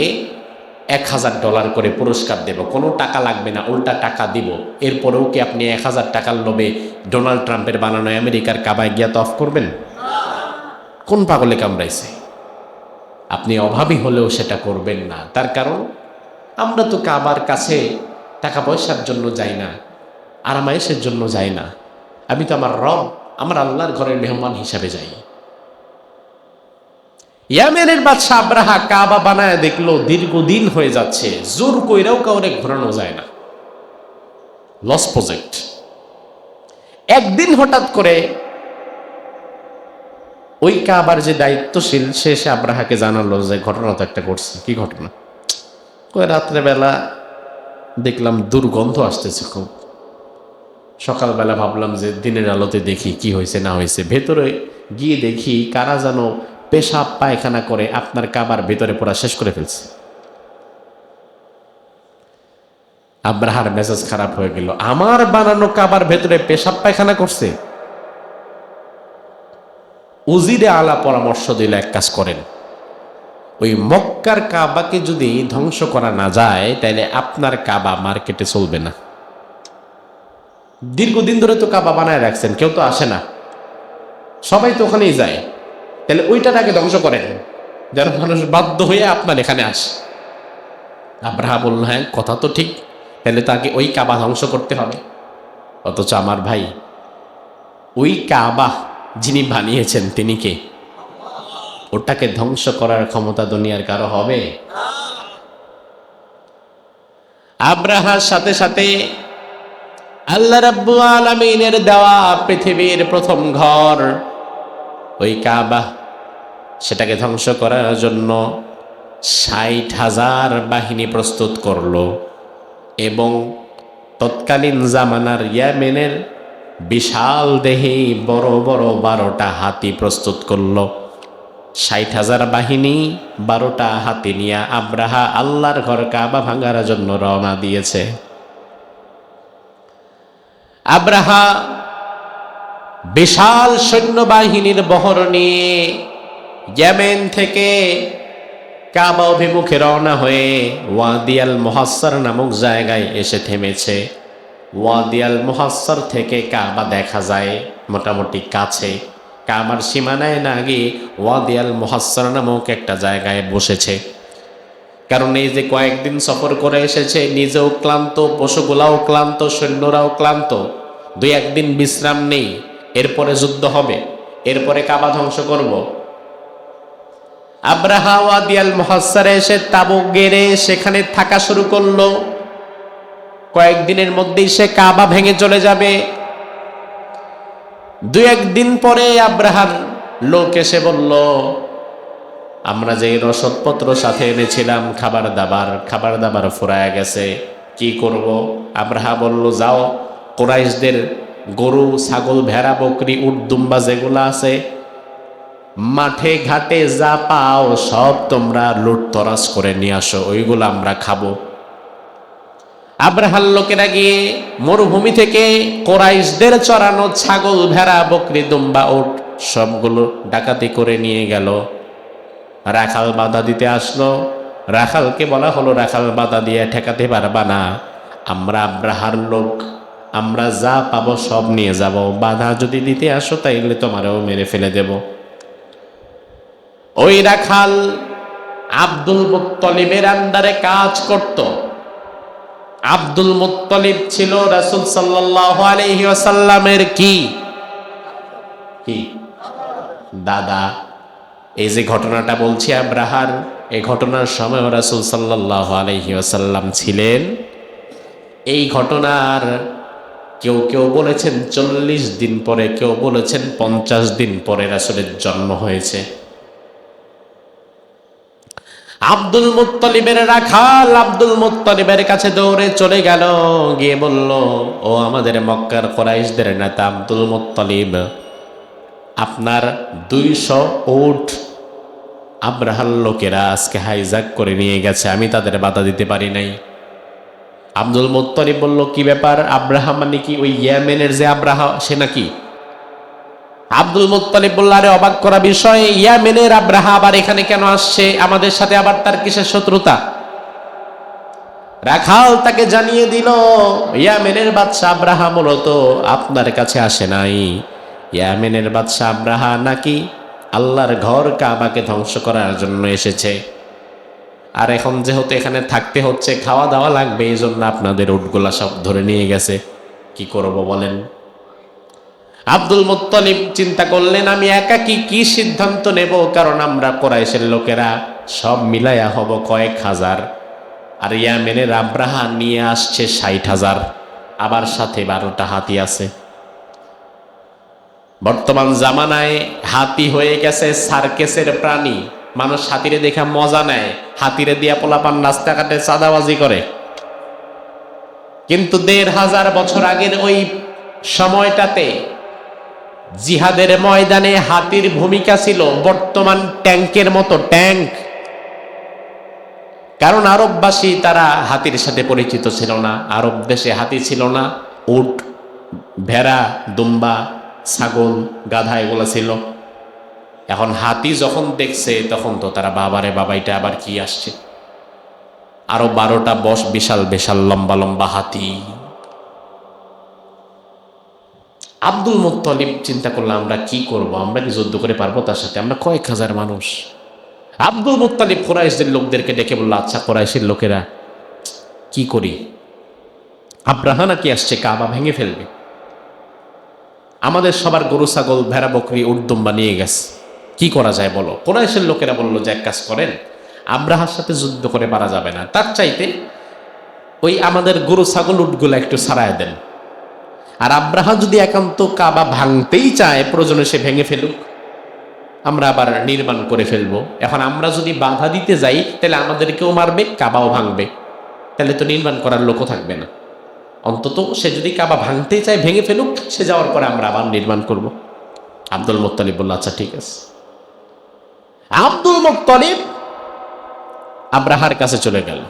$1000 করে পুরস্কার দেব, কোনো টাকা লাগবে না, উল্টা টাকা দিব, এরপরেও কি আপনি 1000 টাকার লোভে ডোনাল্ড ট্রাম্পের বানানো আমেরিকার কাবায় গিয়া তফ করবেন? কোন পাগলে কামড়াইছে? আপনি অভাবী হলেও সেটা করবেন না। তার কারণ আমরা তো কাবার কাছে টাকা পয়সার জন্য যাই না, আরামায়েশের জন্য যাই না। আমি তো আমার রব, আমার আল্লাহর ঘরের মেহমান হিসাবে যাই। ইয়ামেনের বাদশা আব্রাহা কাবা বানায় দেখলো দীর্ঘদিন হয়ে যাচ্ছে, জোর কইরাও কাউরে ঘোরানো যায় না, লস প্রজেক্ট। একদিন হঠাৎ করে ওই কাবার যে দায়িত্বশীল সে এসে আব্রাহাকে জানালো যে ঘটনা তো একটা ঘটছে। কি ঘটনা? কই রাত্রেবেলা দেখলাম দুর্গন্ধ আসতেছে খুব। সকালবেলা ভাবলাম যে দিনের আলোতে দেখি কি হয়েছে না হয়েছে। ভেতরে গিয়ে দেখি কারা যেন পেশাব পায়খানা করে আপনার কাবার ভেতরে পুরা শেষ করে ফেলছে। আব্রাহার মেজাজ খারাপ হয়ে গেল, আমার বানানো কাবার ভেতরে পেশাব পায়খানা করছে। উজিরে আলা পরামর্শ দিল, এক কাজ করেন, ওই মক্কার কাবাকে যদি ধ্বংস করা না যায় তাহলে আপনার কাবা মার্কেটে চলবে না। দীর্ঘদিন ধরে তো কাবা বানায় রাখছেন, কেউ তো আসে না, সবাই তো ওখানেই যায়, তাহলে ওইটার আগে ধ্বংস করেন যেন মানুষ বাধ্য হয়ে আপনার এখানে আসে। আব্রাহা বলল, হ্যাঁ কথা তো ঠিক, তাহলে তাকে ওই কাবা ধ্বংস করতে হবে। অথচ আমার ভাই, ওই কাবা যিনি বানিয়েছেন তিনি কে? ওটাকে ধ্বংস করার ক্ষমতা দুনিয়ার কারো হবে? আব্রাহার সাথে সাথে আল্লাহ রাব্বুল আলামিনের দেওয়া পৃথিবীর প্রথম ঘর ওই কাবা, সেটাকে ধ্বংস করার জন্য 60,000 বাহিনী প্রস্তুত করলো এবং তৎকালীন জামানার ইয়েমেনের বিশাল দেহি বড় বড় 12টা হাতি প্রস্তুত করলো। 60,000 বাহিনী, 12টা হাতি নিয়ে আব্রাহা আল্লাহর ঘর কাবা ভাঙার জন্য রওনা দিয়েছে। আব্রাহা বিশাল সৈন্যবাহিনীর বহর নিয়ে ইয়েমেন থেকে কাবা অভিমুখে রওনা হয়ে ওয়াদি আল মুহাসসার নামক জায়গায় এসে থেমেছে। ওয়াদি আল মুহাসসার থেকে কাবা দেখা যায় মোটামুটি কাছে। কাবার সীমানায় না গিয়ে ওয়াদি আল মুহাসসার নামক একটা জায়গায় বসেছে। কারণ এই যে কয়েকদিন সফর করে এসেছে, নিজেও ক্লান্ত, পশুগুলাও ক্লান্ত, সৈন্যরাও ক্লান্ত, 2-1 দিন বিশ্রাম নেই, এরপরে যুদ্ধ হবে, এরপরে কাবা ধ্বংস করব। আব্রাহা ওয়াদি আল মুহাসসারে এসে তাবু গেড়ে সেখানে থাকা শুরু করলো। কয়েকদিনের মধ্যেই সে কাবা ভেঙে চলে যাবে। 2-1 দিন পরে আব্রাহার লোক এসে বলল, আমরা যে রসদপত্র সাথে এনেছিলাম খাবার দাবার ফুরায় গেছে, কি করব? আব্রাহা বলল, যাও কুরাইশদের গরু, ছাগল, ভেড়া, বকরি, উট, দুম্বা যেগুলো আছে মাঠে ঘাটে যা পাও সব তোমরা লুটতরাজ করে নিয়ে আসো, ওইগুলো আমরা খাবো। আব্রাহার লোকেরা গিয়ে মরুভূমি থেকে কুরাইশদের চড়ানো ছাগল, ভেড়া, বকরি, দুম্বা, উট সবগুলো ডাকাতি করে নিয়ে গেল। রাখাল বাধা দিতে আসলো। রাখালকে বলা হলো, রাখাল বাধা দিয়ে ঠেকাতে পারবা না, আমরা আব্রাহার লোক, আমরা যা পাবো সব নিয়ে যাব, বাধা যদি দিতে আসো তাইলে তোমারও মেরে ফেলে দেব। ওই রাখাল আব্দুল মুত্তালিবের আন্ডারে কাজ করত। আব্দুল মুত্তালিব ছিল রাসূল সাল্লাল্লাহু আলাইহি ওয়াসাল্লামের কি কি দাদা। এই যে ঘটনাটা বলছি আব্রাহার, এই ঘটনার সময় রাসূল সাল্লাল্লাহু আলাইহি ওয়াসাল্লাম ছিলেন। এই ঘটনার কেউ কেউ বলেছেন 40 দিন পরে, কেউ বলেছেন 50 দিন পরে রাসূলের জন্ম হয়েছে। আব্দুল মুত্তালিবের রাখাল আব্দুল মুত্তালিবের কাছে দৌড়ে চলে গেল, গিয়ে বলল, ও আমাদের মক্কার কুরাইশদের নেতা আব্দুল মুত্তালিব, আপনার 200 উট আব্রাহার লোকেরা আজকে হাইজ্যাক করে নিয়ে গেছে, আমি তাদের বাধা দিতে পারি নাই। আব্দুল মুত্তালিব বলল, কি ব্যাপার? আব্রাহা মানে কি ওই ইয়েমেনের যে আব্রাহা সে নাকি? আব্দুল মুত্তালিব বলল, আরে অবাক করা বিষয়, ইয়েমেনের আব্রাহা আবার এখানে কেন আসছে? আমাদের সাথে আবার তার কিসের শত্রুতা? রাখাল তাকে জানিয়ে দিল, ইয়েমেনের বাদশা আব্রাহা মূলত আপনার কাছে আসে নাই। ইয়েমেনের বাদশা আব্রাহা নাকি আল্লাহর ঘর কাবাকে ধ্বংস করার জন্য এসেছে। আর এখন যেহেতু এখানে থাকতে হচ্ছে, খাওয়া দাওয়া লাগবে, এই জন্য আপনাদের উটগুলা সব ধরে নিয়ে গেছে। কি করব বলেন? আব্দুল মুত্তালিব চিন্তা করলেন, আমি একা কি সিদ্ধান্ত নেব? কারণ আমরা কুরাইশের লোকেরা সব মিলাইয়া হব কয়েক হাজার, আর ইয়ামেনের আব্রাহা নিয়ে আসছে 60,000, আবার সাথে 12টা হাতি আছে। বর্তমান জামানায় হাতি হয়ে গেছে সার্কেসের প্রাণী। মানুষ হাতিরে দেখা মজা নেয়, হাতিরে দিয়া পোলাপান রাস্তাঘাটে চাঁদাবাজি করে। কিন্তু 1500 বছর আগের ওই সময়টাতে জিহাদের ময়দানে হাতির ভূমিকা ছিল বর্তমান ট্যাঙ্কের মতো ট্যাঙ্ক। কারণ আরববাসী তারা হাতির সাথে পরিচিত ছিল না, আরব দেশে হাতি ছিল না, উট, ভেড়া, দুম্বা, ছাগল, গাধা এগুলো ছিল। এখন হাতি যখন দেখছে তখন তো তারা বাবারে বাবা, এটা আবার কি আসছে? আরো 12টা বিশাল বিশাল লম্বা লম্বা হাতি। আব্দুল মুত্তালিব চিন্তা করলাম, আমরা কি করব? আমরা কি যুদ্ধ করে পারবো তার সাথে? আমরা কয়েক হাজার মানুষ। আব্দুল মুত্তালিব কুরাইশদের লোকদেরকে ডেকে বলল, আচ্ছা কুরাইশের লোকেরা, কি করি? আব্রাহা নাকি আসছে, কাবা ভেঙে ফেলবে, আমাদের সবার গরু ছাগল ভেড়া বকরি উট দুম্বা নিয়ে গেছে, কি করা যায় বলো? কুরাইশের লোকেরা বলল যে, এক কাজ করেন, আব্রাহার সাথে যুদ্ধ করে পারা যাবে না, তার চাইতে ওই আমাদের গরু ছাগল উটগুলো একটু ছাড়ায় দেন, আর আব্রাহা যদি একান্ত কাবা ভাঙতেই চায়, প্রয়োজনে সে ভেঙে ফেলুক, আমরা আবার নির্মাণ করে ফেলবো। এখন আমরা যদি বাধা দিতে যাই তাহলে আমাদেরকেও মারবে, কাবাও ভাঙবে, তাহলে তো নির্মাণ করার লোকও থাকবে না। অন্তত সে যদি কাবা ভাঙতে চায় ভেঙে ফেলুক, সে যাওয়ার পরে আমরা আবার নির্মাণ করব। আব্দুল মুত্তালিব বলল, আচ্ছা ঠিক আছে। আব্দুল মুত্তালিব আব্রাহার কাছে চলে গেল,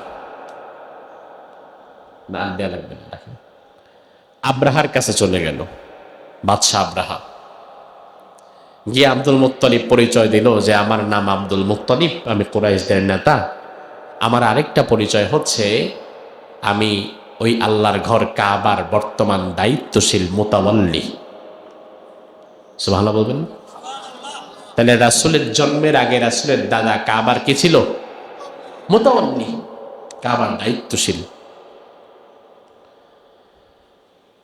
না দেয়া লাগবে না, আব্রাহার কাছে চলে গেল বাদশাহ আব্রাহা। গিয়ে আব্দুল মুত্তালিব পরিচয় দিল যে, আমার নাম আব্দুল মুত্তালিব, আমি কুরাইশদের নেতা। আমার আরেকটা পরিচয় হচ্ছে, আমি ওই আল্লাহর ঘর কাবার বর্তমান দায়িত্বশীল মুতাওয়াল্লি। সুবহানাল্লাহ বলবেন? তাহলে রাসূলের জন্মের আগে রাসূলের দাদা কাবার কি ছিল? মুতাওয়াল্লি, কাবার দায়িত্বশীল।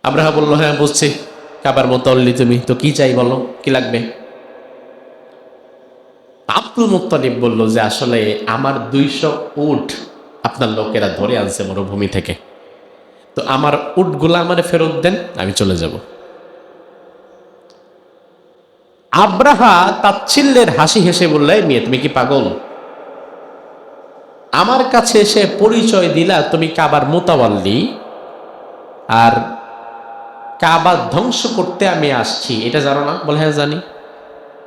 আব্রাহা বলল, হ্যাঁ বুঝছি, কাবার মুতাওয়াল্লি তুমি, তো কি চাই বলো, কি লাগবে? আব্দুল মুত্তালিব বলল যে, আসলে আমার 200 উট আপনার লোকেরা ধরে আনছে মরুভূমি থেকে, তো আমার উটগুলা আমারে ফেরত দেন, আমি চলে যাব। আব্রাহা তাচ্ছিল্যের হাসি হেসে বললে, মেয়ে তুমি কি পাগল? আমার কাছে এসে পরিচয় দিলা তুমি কাবার মুতাওয়াল্লি, আর কাবা ধ্বংস করতে আমি আসছি, এটা জানো না? বলে, হ্যাঁ জানি।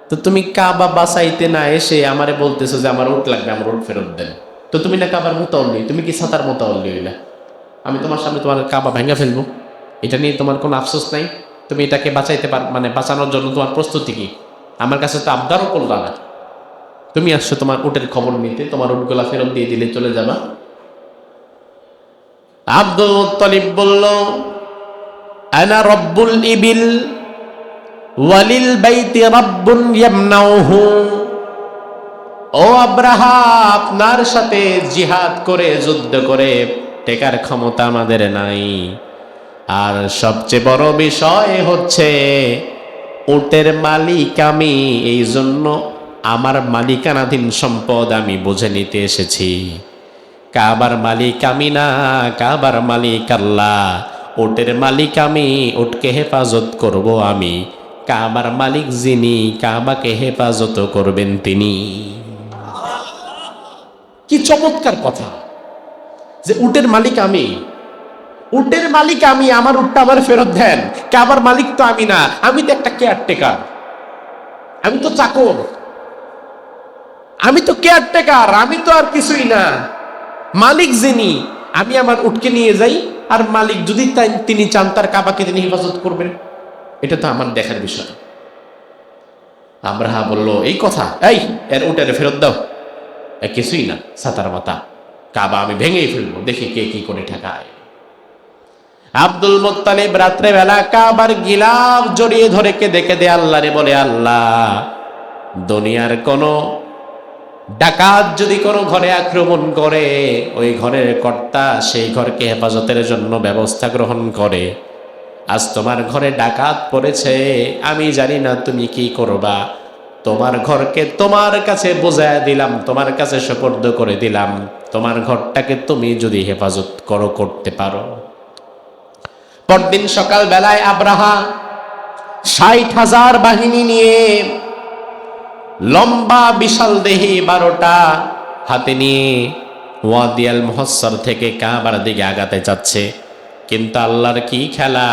তো তুমি কাবা বাঁচাইতে না এসে আমারে বলতেছো যে আমার উট লাগবে, আমার উট ফেরত দেন। তো তুমি না কাবার মুতাওয়াল্লি, তুমি কি ছাতার মুতাওয়াল্লি হইলা? আমি তোমার সামনে তোমার কাবা ভেঙে ফেলবো, এটা নিয়ে তোমার কোনো আফসোস নাই? তুমি এটাকে বাঁচাইতে মানে বাঁচানোর জন্য তোমার প্রস্তুতি কি? আমার কাছে তো আবদারও করলা না, তুমি আসছো তোমার উটের খবর নিতে, তোমার উটগুলা ফেরত দিয়ে দিলে চলে যাবা। আব্দুল মুত্তালিব বলল, আনা রব্বুল ইবিল ওয়ালিল বাইতি রাব্বুন ইয়ামনাউহু। ও আব্রাহা, আপনার সাথে জিহাদ করে যুদ্ধ করে টেকার ক্ষমতা আমাদের নাই। আর সবচেয়ে বড় বিষয় হচ্ছে উটের মালিক আমি, এই জন্য আমার মালিকানাধীন সম্পদ আমি বুঝে নিতে এসেছি। কাবার মালিক আমি না, কাবার মালিক আল্লাহ। উটের মালিক আমি, উটকে হেফাজত করব আমি। কাবার মালিক যিনি, কাবাকে হেফাজত করবেন তিনি। কি চমৎকার কথা যে উটের মালিক আমি, উটের মালিক আমি, আমার উটটা আমার ফেরত দেন। কাবার মালিক তো আমি না, আমি তো একটা কেয়ারটেকার, আমি তো চাকর, আমি তো কেয়ারটেকার, আমি তো আর কিছুই না। মালিক যিনি, আমি আমার উটকে নিয়ে যাই, আর মালিক যদি তিনি চান তার কাবাকে তিনি হেফাজত করবেন, এটা তো আমার দেখার বিষয়। আব্রাহা বলল এই কথা, এই এর উটের ফেরত দাও। কিছুই না, সাতার মাতা, কাবা আমি ভেঙেই ফেলবো, দেখি কে কি করে ঠেকায়। আব্দুল মুত্তালিব রাত্রে বেলা কাবার গিলাফ জড়িয়ে ধরে কেঁদে কেঁদে আল্লাহরে বলে, আল্লাহ, দুনিয়ার কোন ডাকাত যদি কোনো ঘরে আক্রমণ করে, ওই ঘরের কর্তা সেই ঘরকে হেফাজতের জন্য ব্যবস্থা গ্রহণ করে। আজ তোমার ঘরে ডাকাত পড়েছে, আমি জানি না তুমি কি করবা। তোমার ঘরকে তোমার কাছে বোঝায় দিলাম, তোমার কাছে সুপর্দ করে দিলাম। তোমার ঘরটাকে তুমি যদি হেফাজত করতে পারো। পরদিন সকাল বেলায় আব্রাহা 60,000 বাহিনী নিয়ে, লম্বা বিশাল দেহি 12টা হাতে নিয়ে ওয়াদি আল মুহাসসার থেকে কাবার দিকে আগাতে যাচ্ছে। কিন্তু আল্লাহর কি খেলা,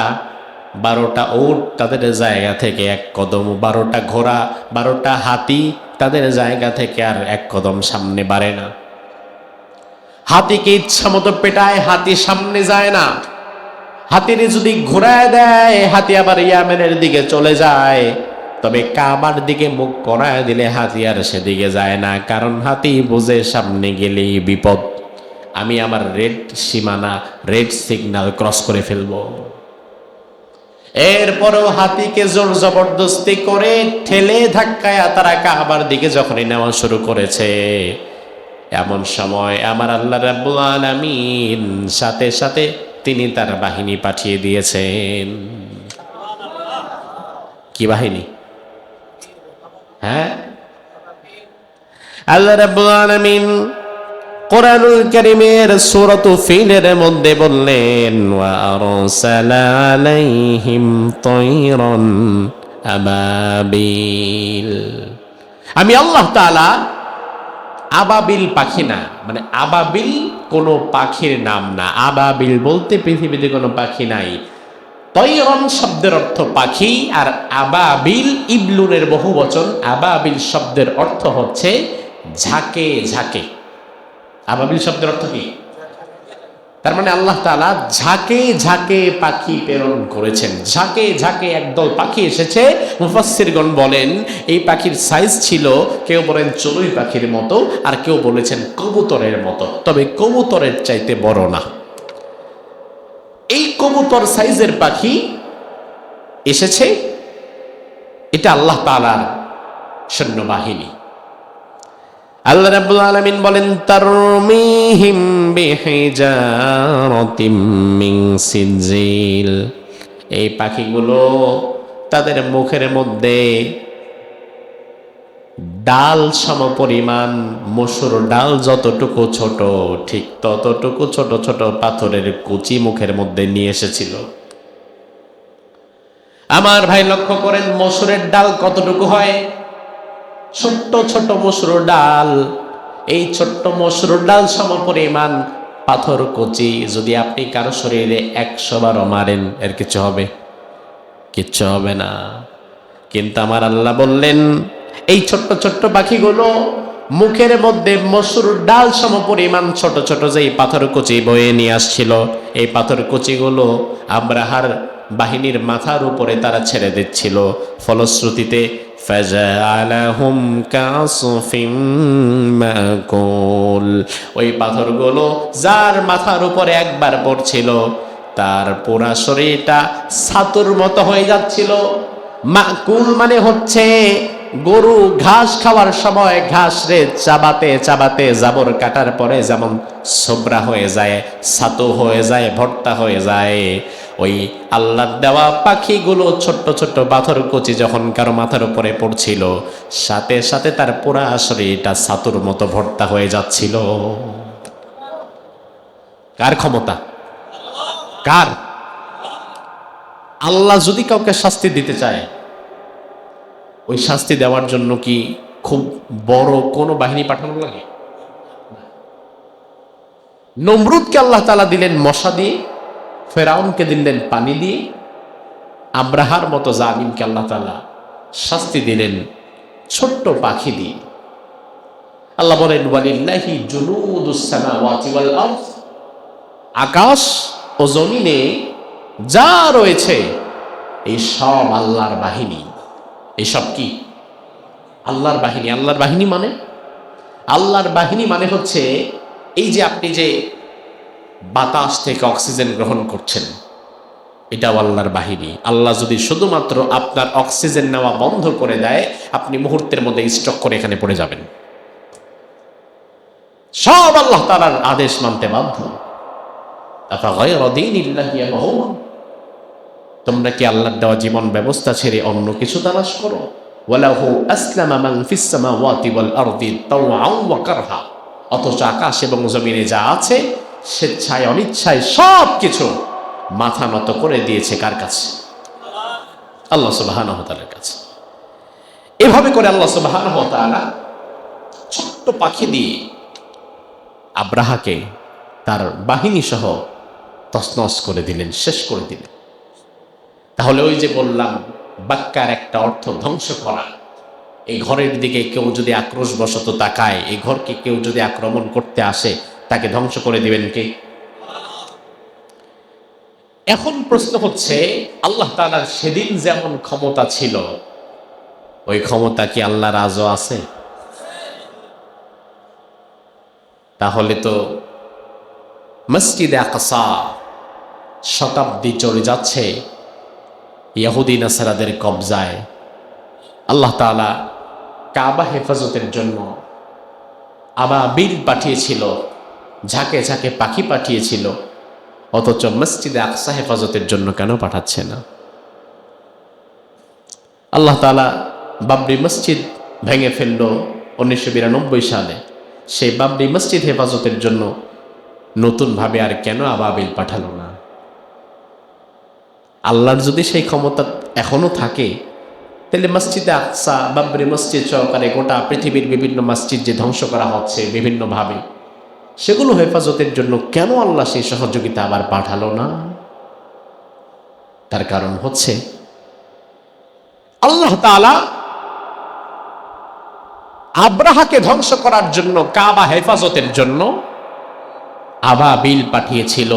12টা উট তাদের জায়গা থেকে এক কদম, 12টা ঘোড়া, 12টা হাতি তাদের জায়গা থেকে আর এক কদম সামনে বাড়ে না। হাতিকে ইচ্ছা মতো পেটায়, হাতি সামনে যায় না। হাতিরে যদি ঘোরায় দেয়, হাতি আবার ইয়ামেনের দিকে চলে যায়। তবে কাবার দিকে মুখ করায় দিলে হাতি আর সেদিকে যায় না, কারণ হাতি বুঝে সামনে গেলেই বিপদ, আমি আমার রেড সীমানা, রেড সিগন্যাল ক্রস করে ফেলব। এরপরেও হাতিকে জোর জবরদস্তি করে ঠেলে ধাক্কায় তারা কাবার দিকে যখনই নেওয়া শুরু করেছে, এমন সময় আমার আল্লাহ রাব্বুল আলামিন সাথে সাথে তিনি তার বাহিনী পাঠিয়ে দিয়েছেন। কি বাহিনী? হ্যাঁ, আল্লাহ রাব্বুল আলামিন কোরআনুল কারীমের সূরাত ফিলের মধ্যে বললেন, ওয়া আরসালা আলাইহিম তায়রান আবাবিল। আমি আল্লাহ তাআলা আবাবিল পাখি না, মানে আবাবিল কোনো পাখির নাম না। আবাবিল বলতে পৃথিবীতে কোনো পাখি নাই। তয়রন শব্দের অর্থ পাখি, আর আবাবিল ইবলুনের বহু বচন। আবাবিল শব্দের অর্থ হচ্ছে ঝাঁকে ঝাঁকে। আবাবিল শব্দের অর্থ কি? তার মানে আল্লাহ তাআলা ঝাঁকে ঝাঁকে পাখি প্রেরণ করেছেন। ঝাঁকে ঝাঁকে একদল পাখি এসেছে। মুফাসসিরগণ বলেন এই পাখির সাইজ ছিল, কেউ বলেন চড়ুই পাখির মতো, আর কেউ বলেছেন কবুতরের মতো, তবে কবুতরের চাইতে বড় না। এই কবুতর সাইজের পাখি এসেছে, এটা আল্লাহ তাআলার সৈন্যবাহিনী। আল্লাহ রাব্বুল আলামিন বলেন, তারমিহিম বিহিজারাতিম মিন সিজিল। এই পাখিগুলো তাদের মুখের মধ্যে ডাল সমপরিমাণ, মসুর ডাল যতটুকু ছোট, ঠিক ততটুকু ছোট ছোট পাথরের কুচি মুখের মধ্যে নিয়ে এসেছিল। আমার ভাই লক্ষ্য করেন, মসুরের ডাল কতটুকু হয়? ছোট্ট ছোট মসুর ডাল। এই ছোট্ট মসুর ডাল সমপরিমাণ পাথর কুচি যদি আপনি কারো শরীরে 100 বারও মারেন, এর কিছু হবে? কিচ্ছু হবে না। কিন্তু আমার আল্লাহ বললেন, এই ছোট্ট ছোট্ট পাখিগুলো মুখের মধ্যে মসুর ডাল সমপরিমাণ ছোট ছোট যেই পাথর কুচি বয়ে নিয়ে আসছিল, এই পাথর কুচিগুলো আব্রাহার বাহিনীর মাথার উপরে তারা ছেড়ে দিচ্ছিল। ফলশ্রুতিতে ফাজআলাহুম কাসফিম মাকুল, ওই পাথরগুলো যার মাথার উপরে একবার পড়ছিল তার পুরা শরীরটা ছাতুর মতো হয়ে যাচ্ছিল। মাকুল মানে হচ্ছে গরু ঘাস খাওয়ার সময় ঘাস রে চাবাতে চাবাতে জাবর কাটার পরে যেমন সোবরা হয়ে যায়, ছাতু হয়ে যায়, ভর্তা হয়ে যায়, ওই আল্লাহর দেওয়া পাখিগুলো ছোট্ট ছোট্ট পাথর কুচি যখন কারো মাথার উপরে পড়ছিল, সাথে সাথে তার পুরা শরীরটা ছাতুর মতো ভর্তা হয়ে যাচ্ছিল। কার ক্ষমতা? কার? আল্লাহ যদি কাউকে শাস্তি দিতে চায়, ওই শাস্তি দেওয়ার জন্য কি খুব বড় কোনো বাহিনী পাঠানো লাগে? নমরুদকে আল্লাহ তাআলা দিলেন মশা দিয়ে, ফেরাউনকে দিলেন পানি দিয়ে, আব্রাহার মতো জালিমকে আল্লাহ তাআলা শাস্তি দিলেন ছোট্ট পাখি দিয়ে। আল্লাহ বলেন ওয়ালিল্লাহি জুনুদুস সামাওয়াতি ওয়াল আরদ, আকাশ ও জমিনে যা রয়েছে এই সব আল্লাহর বাহিনী। এসব কি? আল্লাহর বাহিনী। আল্লাহর বাহিনী মানে, আল্লাহর বাহিনী মানে হচ্ছে এই যে আপনি যে বাতাস থেকে অক্সিজেন গ্রহণ করছেন, এটাও আল্লাহর বাহিনী। আল্লাহ যদি শুধুমাত্র আপনার অক্সিজেন নেওয়া বন্ধ করে দেয়, আপনি মুহূর্তের মধ্যে স্ট্রোক করে এখানে পড়ে যাবেন। সব আল্লাহ তাআলার আদেশ মানতে বাধ্য। আফাগায়রা দীনিল্লাহি ইয়াবগুন, তোমরা কি আল্লাহর দেওয়া জীবন ব্যবস্থা ছেড়ে অন্য কিছু তালাশ করো? ওয়ালাহু আসলামা মান ফিস সামাওয়াতি ওয়াল আরদি তাওআন ওয়া কারহা, অথচ আকাশ এবং জমিনে যা আছে স্বেচ্ছায় অনিচ্ছায় সব কিছু মাথা নত করে দিয়েছে কার কাছে? আল্লাহ সুবহানাহু ওয়া তাআলার কাছে। এভাবে করে আল্লাহ সুবহানাহু ওয়া তাআলা ছোট্ট পাখি দিয়ে আব্রাহাকে তার বাহিনী সহ তছনছ করে দিলেন, শেষ করে দিলেন। তাহলে ওই যে বললাম, বাক্যার একটা অর্থ ধ্বংস করা। এই ঘরের দিকে কেউ যদি আক্রোশবশত তাকায়, এই ঘরকে কেউ যদি আক্রমণ করতে আসে, তাকে ধ্বংস করে দিবেন কে? এখন প্রশ্ন হচ্ছে, আল্লাহ তাআলার সেদিন যেমন ক্ষমতা ছিল, ওই ক্ষমতা কি আল্লাহর আজও আছে? তাহলে তো মসজিদে আকসা শতাব্দী চলে যাচ্ছে ইহুদি নাসারাদের কবজায়। আল্লাহ তাআলা কাবা হেফাজতের জন্য আবাবিল পাঠিয়েছিল, ঝাঁকে ঝাঁকে পাখি পাঠিয়েছিল, অথচ মসজিদে আকসা হেফাজতের জন্য কেন পাঠাচ্ছে না? আল্লাহ তাআলা বাবরি মসজিদ ভেঙে ফেলল 1992 সালে। সেই বাবরি মসজিদ হেফাজতের জন্য নতুনভাবে আর কেন আবাবিল পাঠালো না? আল্লাহর যদি সেই ক্ষমতা এখনো থাকে, তাহলে মসজিদে আকসা, বাবরি মসজিদ সহকারে গোটা পৃথিবীর বিভিন্ন মসজিদ যে ধ্বংস করা হচ্ছে বিভিন্নভাবে, সেগুলো হেফাজতের জন্য কেন আল্লাহ সেই সহযোগিতা আবার পাঠালো না? তার কারণ হচ্ছে আল্লাহ তাআলা আব্রাহাকে ধ্বংস করার জন্য, কাবা হেফাজতের জন্য আবাবিল পাঠিয়েছিল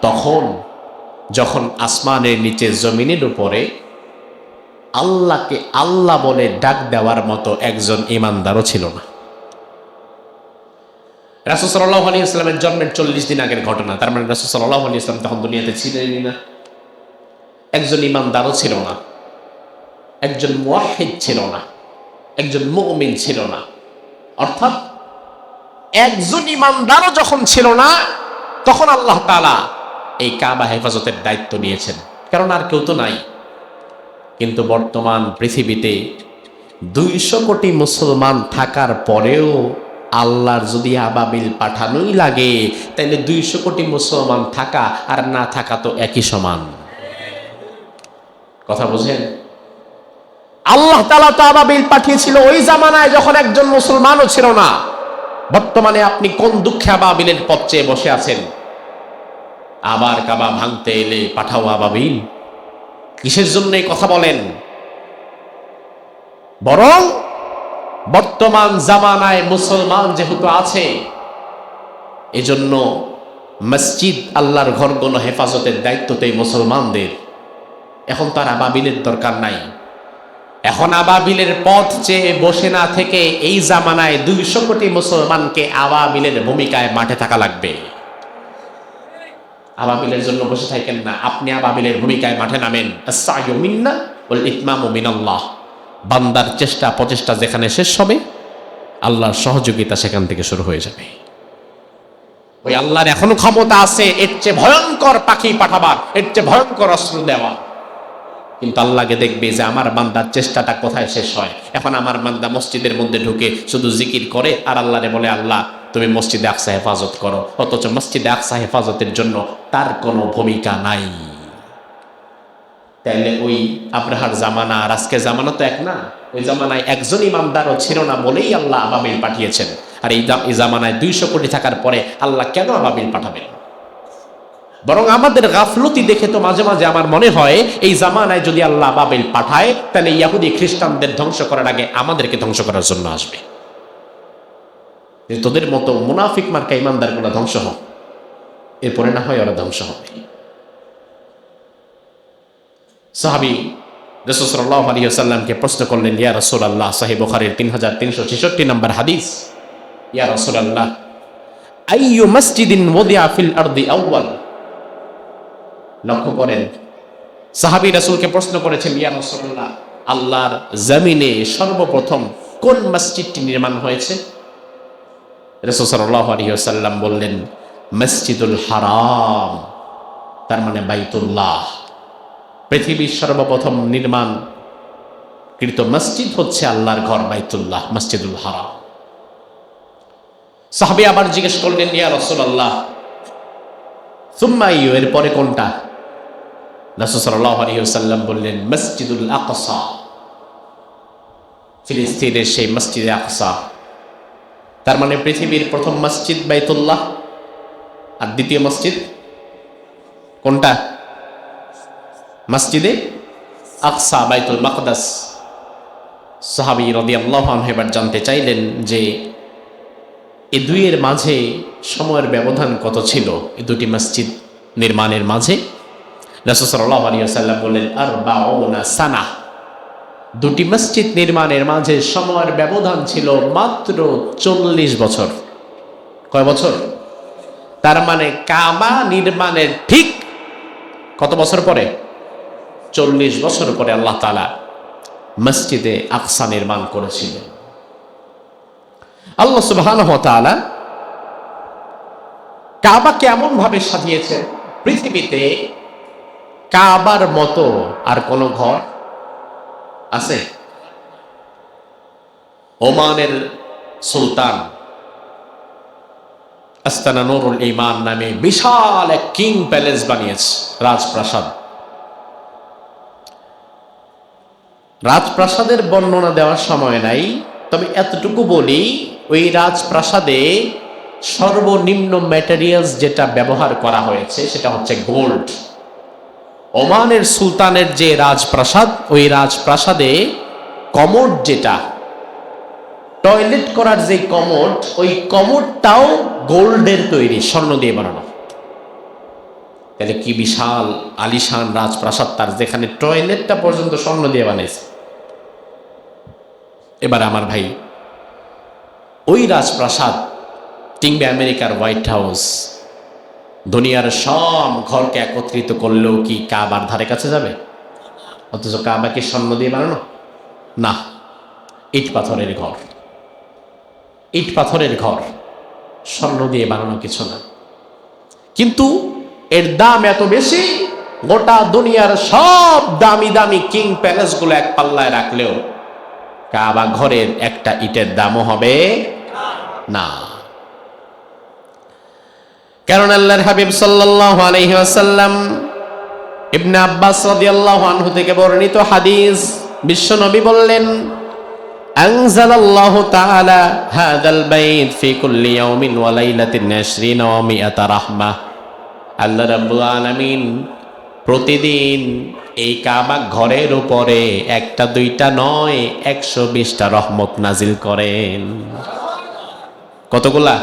তখন যখন আসমানের নিচে জমিনের উপরে আল্লাহকে আল্লাহ বলে ডাক দেওয়ার মতো একজন ইমানদারও ছিল না। রাসূল সাল্লাল্লাহু আলাইহি ওয়াসাল্লামের জন্মের 40 দিন আগের ঘটনা। তার মানে রাসূল সাল্লাল্লাহু আলাইহি ওয়াসাল্লাম তখন দুনিয়াতে ছিলেনই না। একজন ইমানদারও ছিল না, একজন মুওয়াহ্হিদ ছিল না, একজন মুমিন ছিল না। অর্থাৎ একজন ইমানদারও যখন ছিল না, তখন আল্লাহ তাআলা এই কাবা হেফাজতের দায়িত্ব নিয়েছেন, কারণ আর কেউ তো নাই। কিন্তু বর্তমান পৃথিবীতে 200 কোটি মুসলমান থাকার পরেও আল্লাহর যদি আবাবিল পাঠানোই লাগে, তাহলে 200 কোটি মুসলমান থাকা আর না থাকা তো একই সমান। কথা বুঝেন? আল্লাহ তাআলা তো আবাবিল পাঠিয়েছিল ওই জামানায় যখন একজন মুসলমানও ছিল না। বর্তমানে আপনি কোন দুঃখে আবাবিলের পথ চেয়ে বসে আছেন? আবার কাবা ভাঙতে এলে পাঠাও আবাবিল। কিসের জন্য এই কথা বলেন? বরং বর্তমান জামানায় মুসলমান যেহেতু আছে, এজন্য মসজিদ আল্লাহর ঘরগুলো হেফাজতের দায়িত্বতেই মুসলমানদের। এখন তার আবাবিলের দরকার নাই। এখন আবাবিলের পথ চেয়ে বসে না থেকে এই জামানায় 200 কোটি মুসলমানকে আবাবিলের ভূমিকায় মাঠে থাকা লাগবে। আবাবিলের জন্য বসে থাকেন না, আপনি আবাবিলের ভূমিকায় মাঠে নামেন। আস-সা'য়ু মিন্না ওয়াল ইতমামু মিনাল্লাহ। বান্দার চেষ্টা প্রচেষ্টা যেখানে শেষ হবে, আল্লাহর সহযোগিতা সেখান থেকে শুরু হয়ে যাবে। ওই আল্লাহর এখনো ক্ষমতা আছে এর চেয়ে ভয়ঙ্কর পাখি পাঠাবার, এর চেয়ে ভয়ঙ্কর অস্ত্র দেওয়া। কিন্তু আল্লাহকে দেখবে যে আমার বান্দার চেষ্টাটা কোথায় শেষ হয়। এখন আমার বান্দা মসজিদের মধ্যে ঢুকে শুধু জিকির করে আর আল্লাহরে বলে, আল্লাহ তুমি মসজিদে আকসা হেফাজত করো, অথচ মসজিদে আকসা হেফাজতের জন্য তার কোনো ভূমিকা নাই। তাইলে ওই আব্রাহার জামানা আর আজকের জামানা তো এক না। ওই জামানায় একজন ইমামদারও ছিল না বলেই আল্লাহ আবাবিল পাঠিয়েছেন। আর এই জামানায় 200 কোটি থাকার পরে আল্লাহ কেন আবাবিল পাঠাবেন? বরং আমাদের গাফলতি দেখে তো মাঝে মাঝে আমার মনে হয় এই জামানায় যদি আল্লাহ আবাবিল পাঠায় তাহলে ইহুদি খ্রিস্টানদের ধ্বংস করার আগে আমাদেরকে ধ্বংস করার জন্য আসবে। তোদের মতো মুনাফিক মার্কা ইমানদার গুলা ধ্বংস হোক, এরপরে না হয় ওরা ধ্বংস হবে। সাহাবী রাসূল সাল্লাল্লাহু আলাইহি ওয়াসাল্লামকে প্রশ্ন করলেন, ইয়া রাসূলুল্লাহ, সহিহ বুখারীর 3366 নম্বর হাদিস, ইয়া রাসূলুল্লাহ আইয়ু মসজিদিন ওয়াদিআ ফিল আরদি আউয়াল। লক্ষ্য করেন, সাহাবী রাসূলকে প্রশ্ন করেছেন, ইয়া রাসূলুল্লাহ, আল্লাহর জমিনে সর্বপ্রথম কোন মসজিদটি নির্মাণ হয়েছে? রাসূল সাল্লাল্লাহু আলাইহি ওয়াসাল্লাম বললেন, মসজিদুল হারাম, তার মানে বাইতুল্লাহ। পৃথিবীর সর্বপ্রথম নির্মাণকৃত মসজিদ হচ্ছে আল্লাহর ঘর বাইতুল্লাহ, মসজিদুল হারাম। সাহাবী আবার জিজ্ঞেস করলেন, ইয়া রাসূলুল্লাহ সুম্মা আইয়ু, এরপরে কোনটা? রাসূল সাল্লাল্লাহু আলাইহি ওয়াসাল্লাম বললেন, মসজিদুল আকসা, ফিলিস্তিনের সেই মসজিদে আকসা। তার মানে পৃথিবীর প্রথম মসজিদ বাইতুল্লাহ, আর দ্বিতীয় মসজিদ কোনটা? মসজিদে আকসা, বাইতুল মাকদাস। সাহাবী রাদিয়াল্লাহু আনহু এবার জানতে চাইলেন যে এই দুইয়ের মাঝে সময়ের ব্যবধান কত ছিল, এই দুটি মসজিদ নির্মাণের মাঝে? রাসূল সাল্লাল্লাহু আলাইহি ওয়াসাল্লাম বললেন, 40 সানা। দুটি মসজিদ নির্মাণের মাঝে সময়ের ব্যবধান ছিল মাত্র 40 বছর। কয় বছর? তার মানে কাবা নির্মাণের ঠিক কত বছর পরে? 40 বছর পরে আল্লাহ তাআলা মসজিদে আকসা নির্মাণ করেছিলেন। আল্লাহ সুবহানাহু ওয়া তাআলা কাবাকে এমন ভাবে সাজিয়েছেন, পৃথিবীতে কাবার মতো আর কোন ঘর আছে? ওমানের সুলতান আস্তানা নুরুল ঈমান নামে বিশাল এক কিং প্যালেস বানিয়েছে, রাজপ্রাসাদ। রাজপ্রাসাদের বর্ণনা দেওয়ার সময় নাই, তবে এতটুকু বলি, ওই রাজপ্রাসাদে সর্বনিম্ন ম্যাটেরিয়ালস যেটা ব্যবহার করা হয়েছে সেটা হচ্ছে গোল্ড। ওমানের সুলতানের যে রাজপ্রাসাদ, ওই রাজপ্রাসাদে কমোড, যেটা টয়লেট করার যে কমোড, ওই কমোডটাও গোল্ডের তৈরি, স্বর্ণ দিয়ে বানানো। তাহলে কি বিশাল আলিশান রাজপ্রাসাদ তার, যেখানে টয়লেটটা পর্যন্ত স্বর্ণ দিয়ে বানিয়েছে। এবার আমার ভাই, ওই রাজপ্রাসাদ কিংবা আমেরিকার হোয়াইট হাউস, দুনিয়ার সব ঘরকে একত্রিত করলেও কি কাবার ধারে কাছে যাবে? অথচ কাবা কি স্বর্ণ দিয়ে বানানো? না, ইট পাথরের ঘর। ইট পাথরের ঘর, স্বর্ণ দিয়ে বানানো কিছু না। কিন্তু এর দাম এত বেশি, গোটা দুনিয়ার সব দামি দামি কিং প্যালেসগুলো এক পাল্লায় রাখলেও কাবা ঘরের একটা ইটের দামও হবে না। কারণ আল্লাহর হাবিব সাল্লাল্লাহু আলাইহি ওয়াসাল্লাম, ইবনে আব্বাস রাদিয়াল্লাহু আনহু থেকে বর্ণিত হাদিস, বিশ্বনবী বললেন, আনজালাল্লাহু তাআলা হাযাল বাইত ফি কুল্লি ইয়াউমিন ওয়া লাইলাতিন 20 ওয়া 100 রাহমাহ। আল্লাহ রাব্বুল আলামিন প্রতিদিন এই কাবা ঘরের উপরে একটা দুইটা নয় 120টা রহমত নাজিল করেন। কতগুলা?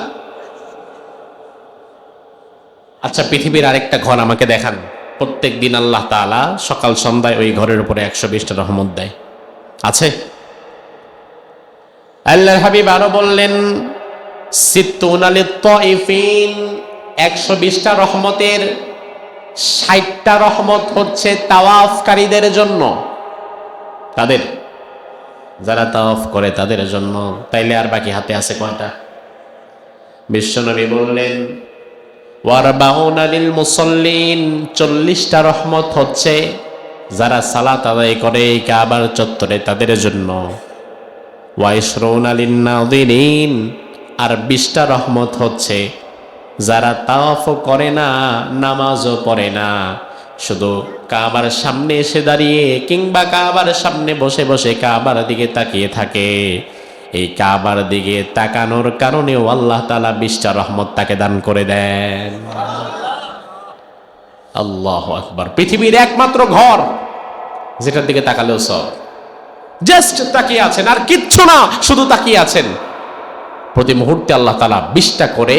আচ্ছা, পৃথিবীর আরেকটা ঘর আমাকে দেখান, প্রত্যেক দিন আল্লাহ তাআলা সকাল সন্ধ্যায় ওই ঘরের উপরে 120টা রহমত দেয়, আছে? আল্লাহর হাবিব আরো বললেন, সিত্তুনা লিত-তাইফিন, 120টা রহমতের 60টা রহমত হচ্ছে তাওয়াফকারীদের জন্য। তাদের যারা তাওয়াফ করে তাদের জন্য। তাইলে আর বাকি হাতে আছে কয়টা? বিশ্বনবী বললেন ওয়ারবাউনা লিল মুসাল্লিন, 40টা রহমত হচ্ছে যারা সালাত আদায় করে কাবার চত্বরে তাদের জন্য। ওয়াইশরুনা লিন নাযিরিন, আর 20টা রহমত হচ্ছে যারা তাওয়াফও করে না, নামাজও পড়ে না, শুধু কাবার সামনে এসে দাঁড়িয়ে কিংবা কাবার সামনে বসে বসে কাবার দিকে তাকিয়ে থাকে। এই কাবার দিকে তাকানোর কারণেও আল্লাহ তাআলা 20টা রহমত তাকে দান করে দেন। আল্লাহু আকবার। পৃথিবীর একমাত্র ঘর যেটার দিকে তাকালেও সব, জাস্ট তাকিয়ে আছেন আর কিচ্ছু না, শুধু তাকিয়ে আছেন। প্রতি মুহূর্তে আল্লাহ তাআলা 20টা করে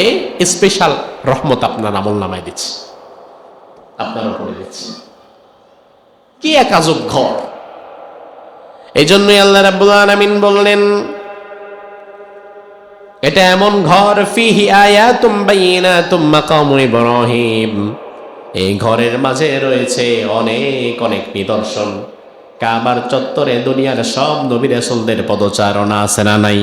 স্পেশাল রহমত আপনার আমলনামায় দিচ্ছে, আপনার উপরে দিচ্ছে। কি এক আজব ঘর! এই জন্যই আল্লাহ রাব্বুল আলামিন বললেন এটা এমন ঘর, ফিহি আয়াতুম বাইয়িনাতুম মাকামু ইব্রাহিম, এই ঘরের মাঝে রয়েছে অনেক অনেক নিদর্শন। কাবার চত্বরে দুনিয়ার সব নবী রাসূলদের পদচারণা আছে না নাই?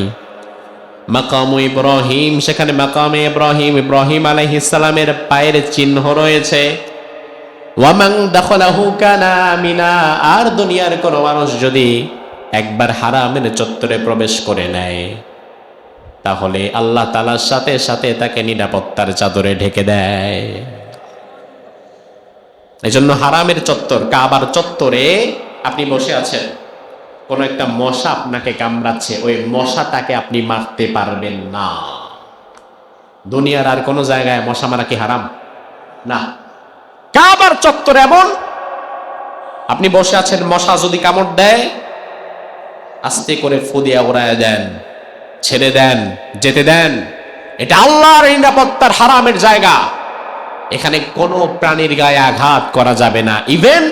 মাকামু ইব্রাহিম, সেখানে মাকামে ইব্রাহিম, ইব্রাহিম আলাইহিস সালামের পায়ের চিহ্ন রয়েছে। ওয়ামান দাখালাহু কানা আমিনা, আর দুনিয়ার কোনো মানুষ যদি একবার হারামের চত্বরে প্রবেশ করে নেয় তাহলে আল্লাহ তাআলার সাথে সাথে তাকে নিরাপত্তার চাদরে ঢেকে দেয়। এজন্য হারামের চত্বর, কাবার চত্বরে আপনি বসে আছেন, কোন একটা মশা আপনাকে কামড়াচ্ছে, ওই মশাটাকে আপনি মারতে পারবেন না। দুনিয়ার আর কোন জায়গায় মশা মারা কি হারাম? না। কাবার চত্বর এমন, আপনি বসে আছেন, মশা যদি কামড় দেয় আস্তে করে ফু দিয়ে উড়ায় দেন, ছেড়ে দেন, যেতে দেন। এটা আল্লাহর নিরাপত্তার হারামের জায়গা। এখানে কোনো প্রাণীর গায়ে আঘাত করা যাবে না। ইভেন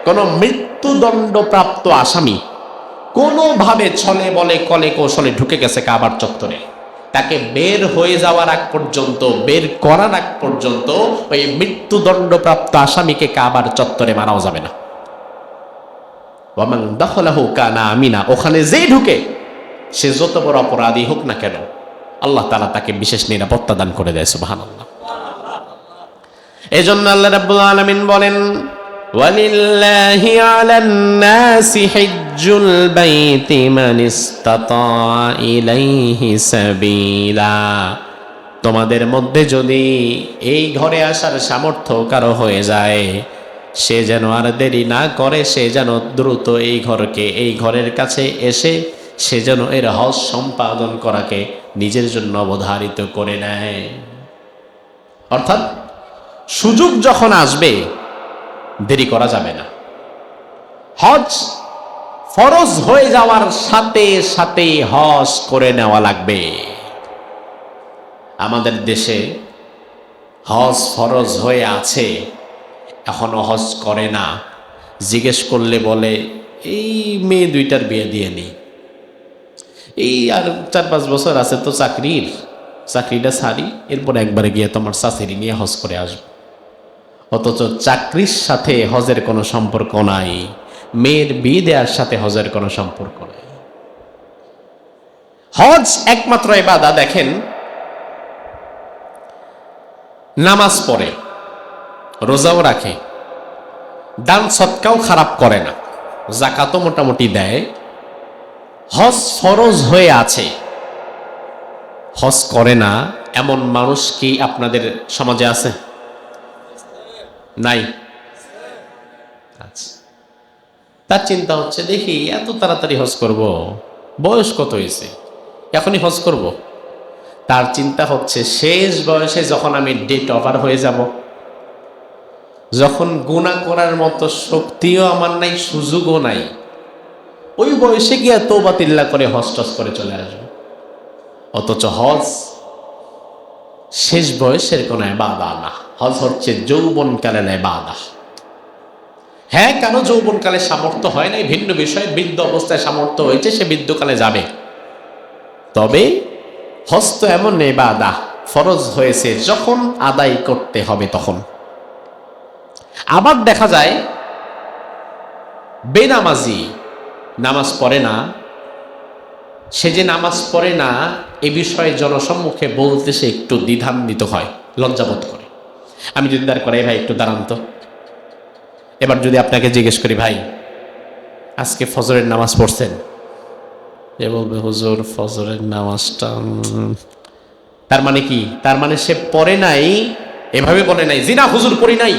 কোন মৃত্যুদণ্ডপ্রাপ্ত আসামি কোনোভাবে ছলে বলে কলে কৌশলে ঢুকে গেছে কাবার চত্বরে, তাকে বের হয়ে যাওয়ার আগ পর্যন্ত, বের করার আগ পর্যন্ত ওই মৃত্যুদণ্ডপ্রাপ্ত আসামিকে কাবার চত্বরে মারাও যাবে না। ওয়ামান দাখালাহু কানা আমিনা, ওখানে যেই ঢুকে সে যত বড় অপরাধী হোক না কেন আল্লাহ তাআলা তাকে বিশেষ নিরাপত্তা দান করে দেয়। সুবহানাল্লাহ। এজন্য আল্লাহ রাব্বুল আলামিন বলেন ওয়ালিল্লাহি আলান নাসি হিজ্জুল বাইতি মান ইসতাতা ইলাইহি সাবিলা, তোমাদের মধ্যে যদি এই ঘরে আসার সামর্থ্য কারো হয়ে যায় সে যেন আর দেরি না করে, সে যেন দ্রুত এই ঘরের কাছে এসে সে যেন এর হজ সম্পাদন করাকে নিজের জন্য অবধারিত করে নেয়। অর্থাৎ সুযোগ যখন আসবে দেরি করা যাবে না। হজ ফরজ হয়ে যাওয়ার সাথে সাথে হজ করে নেওয়া লাগবে। আমাদের দেশে হজ ফরজ হয়ে আছে, এখনো হজ করে না। জিজ্ঞেস করলে বলে এই মেয়ে দুইটার বিয়ে দিয়ে নি, এই আর 4-5 বছর আছে তো চাকরিটা ছাড়ি, এরপর একবারে গিয়ে তোমার চাকরি নিয়ে হজ করে আসবো। অথচ চাকরির সাথে হজের কোনো সম্পর্ক নাই, মেয়ের বিয়ে দেওয়ার সাথে হজের কোনো সম্পর্ক নাই। হজ একমাত্র ইবাদত। দেখেন, নামাজ পড়ে, রোজাও রাখে, দান সৎকাও খারাপ করে না, যাকাতও মোটামুটি দেয়, হজ ফরজ হয়ে আছে, হজ করে না এমন মানুষ কি আপনাদের সমাজে আছে? নাই। আচ্ছা, তার চিন্তা হচ্ছে দেখি এত তাড়াতাড়ি হজ করব, বয়স কত হয়েছে, এখনই হজ করব। তার চিন্তা হচ্ছে শেষ বয়সে যখন আমি ডেট ওভার হয়ে যাব, যখন গুনাহ করার মতো শক্তিও আমার নাই, সুযোগও নাই, ওই বয়সে গিয়ে তওবা তিল্লা করে হজ টজ করে চলে আসবো। অথচ হজ শেষ বয়সের কোনো ইবাদত না, হজ হচ্ছে যৌবনকালের ইবাদত। হ্যাঁ, কেন যৌবনকালে সামর্থ্য হয় নাই ভিন্ন বিষয়, বৃদ্ধ অবস্থায় সামর্থ্য হয়েছে, সে বৃদ্ধকালে যাবে। তবে হজ তো এমন ইবাদত, ফরজ হয়েছে যখন আদায় করতে হবে তখন। আবার দেখা যায় বেনামাজি, নামাজ পড়ে না, সে যে নামাজ পড়ে না এ বিষয়ে জনসম্মুখে বলতে সে একটু দ্বিধান্বিত হয়, লজ্জাবোধ করে। আমি যদি দাঁড় করাই, ভাই একটু দাঁড়ান তো। এবার যদি আপনাকে জিজ্ঞেস করি, ভাই আজকে ফজরের নামাজ পড়ছেন? এ বলবে, হুজুর ফজরের নামাজটা তার মানে কি? তার মানে সে পড়ে নাই, এভাবে বলে নাই জি না হুজুর পড়ি নাই,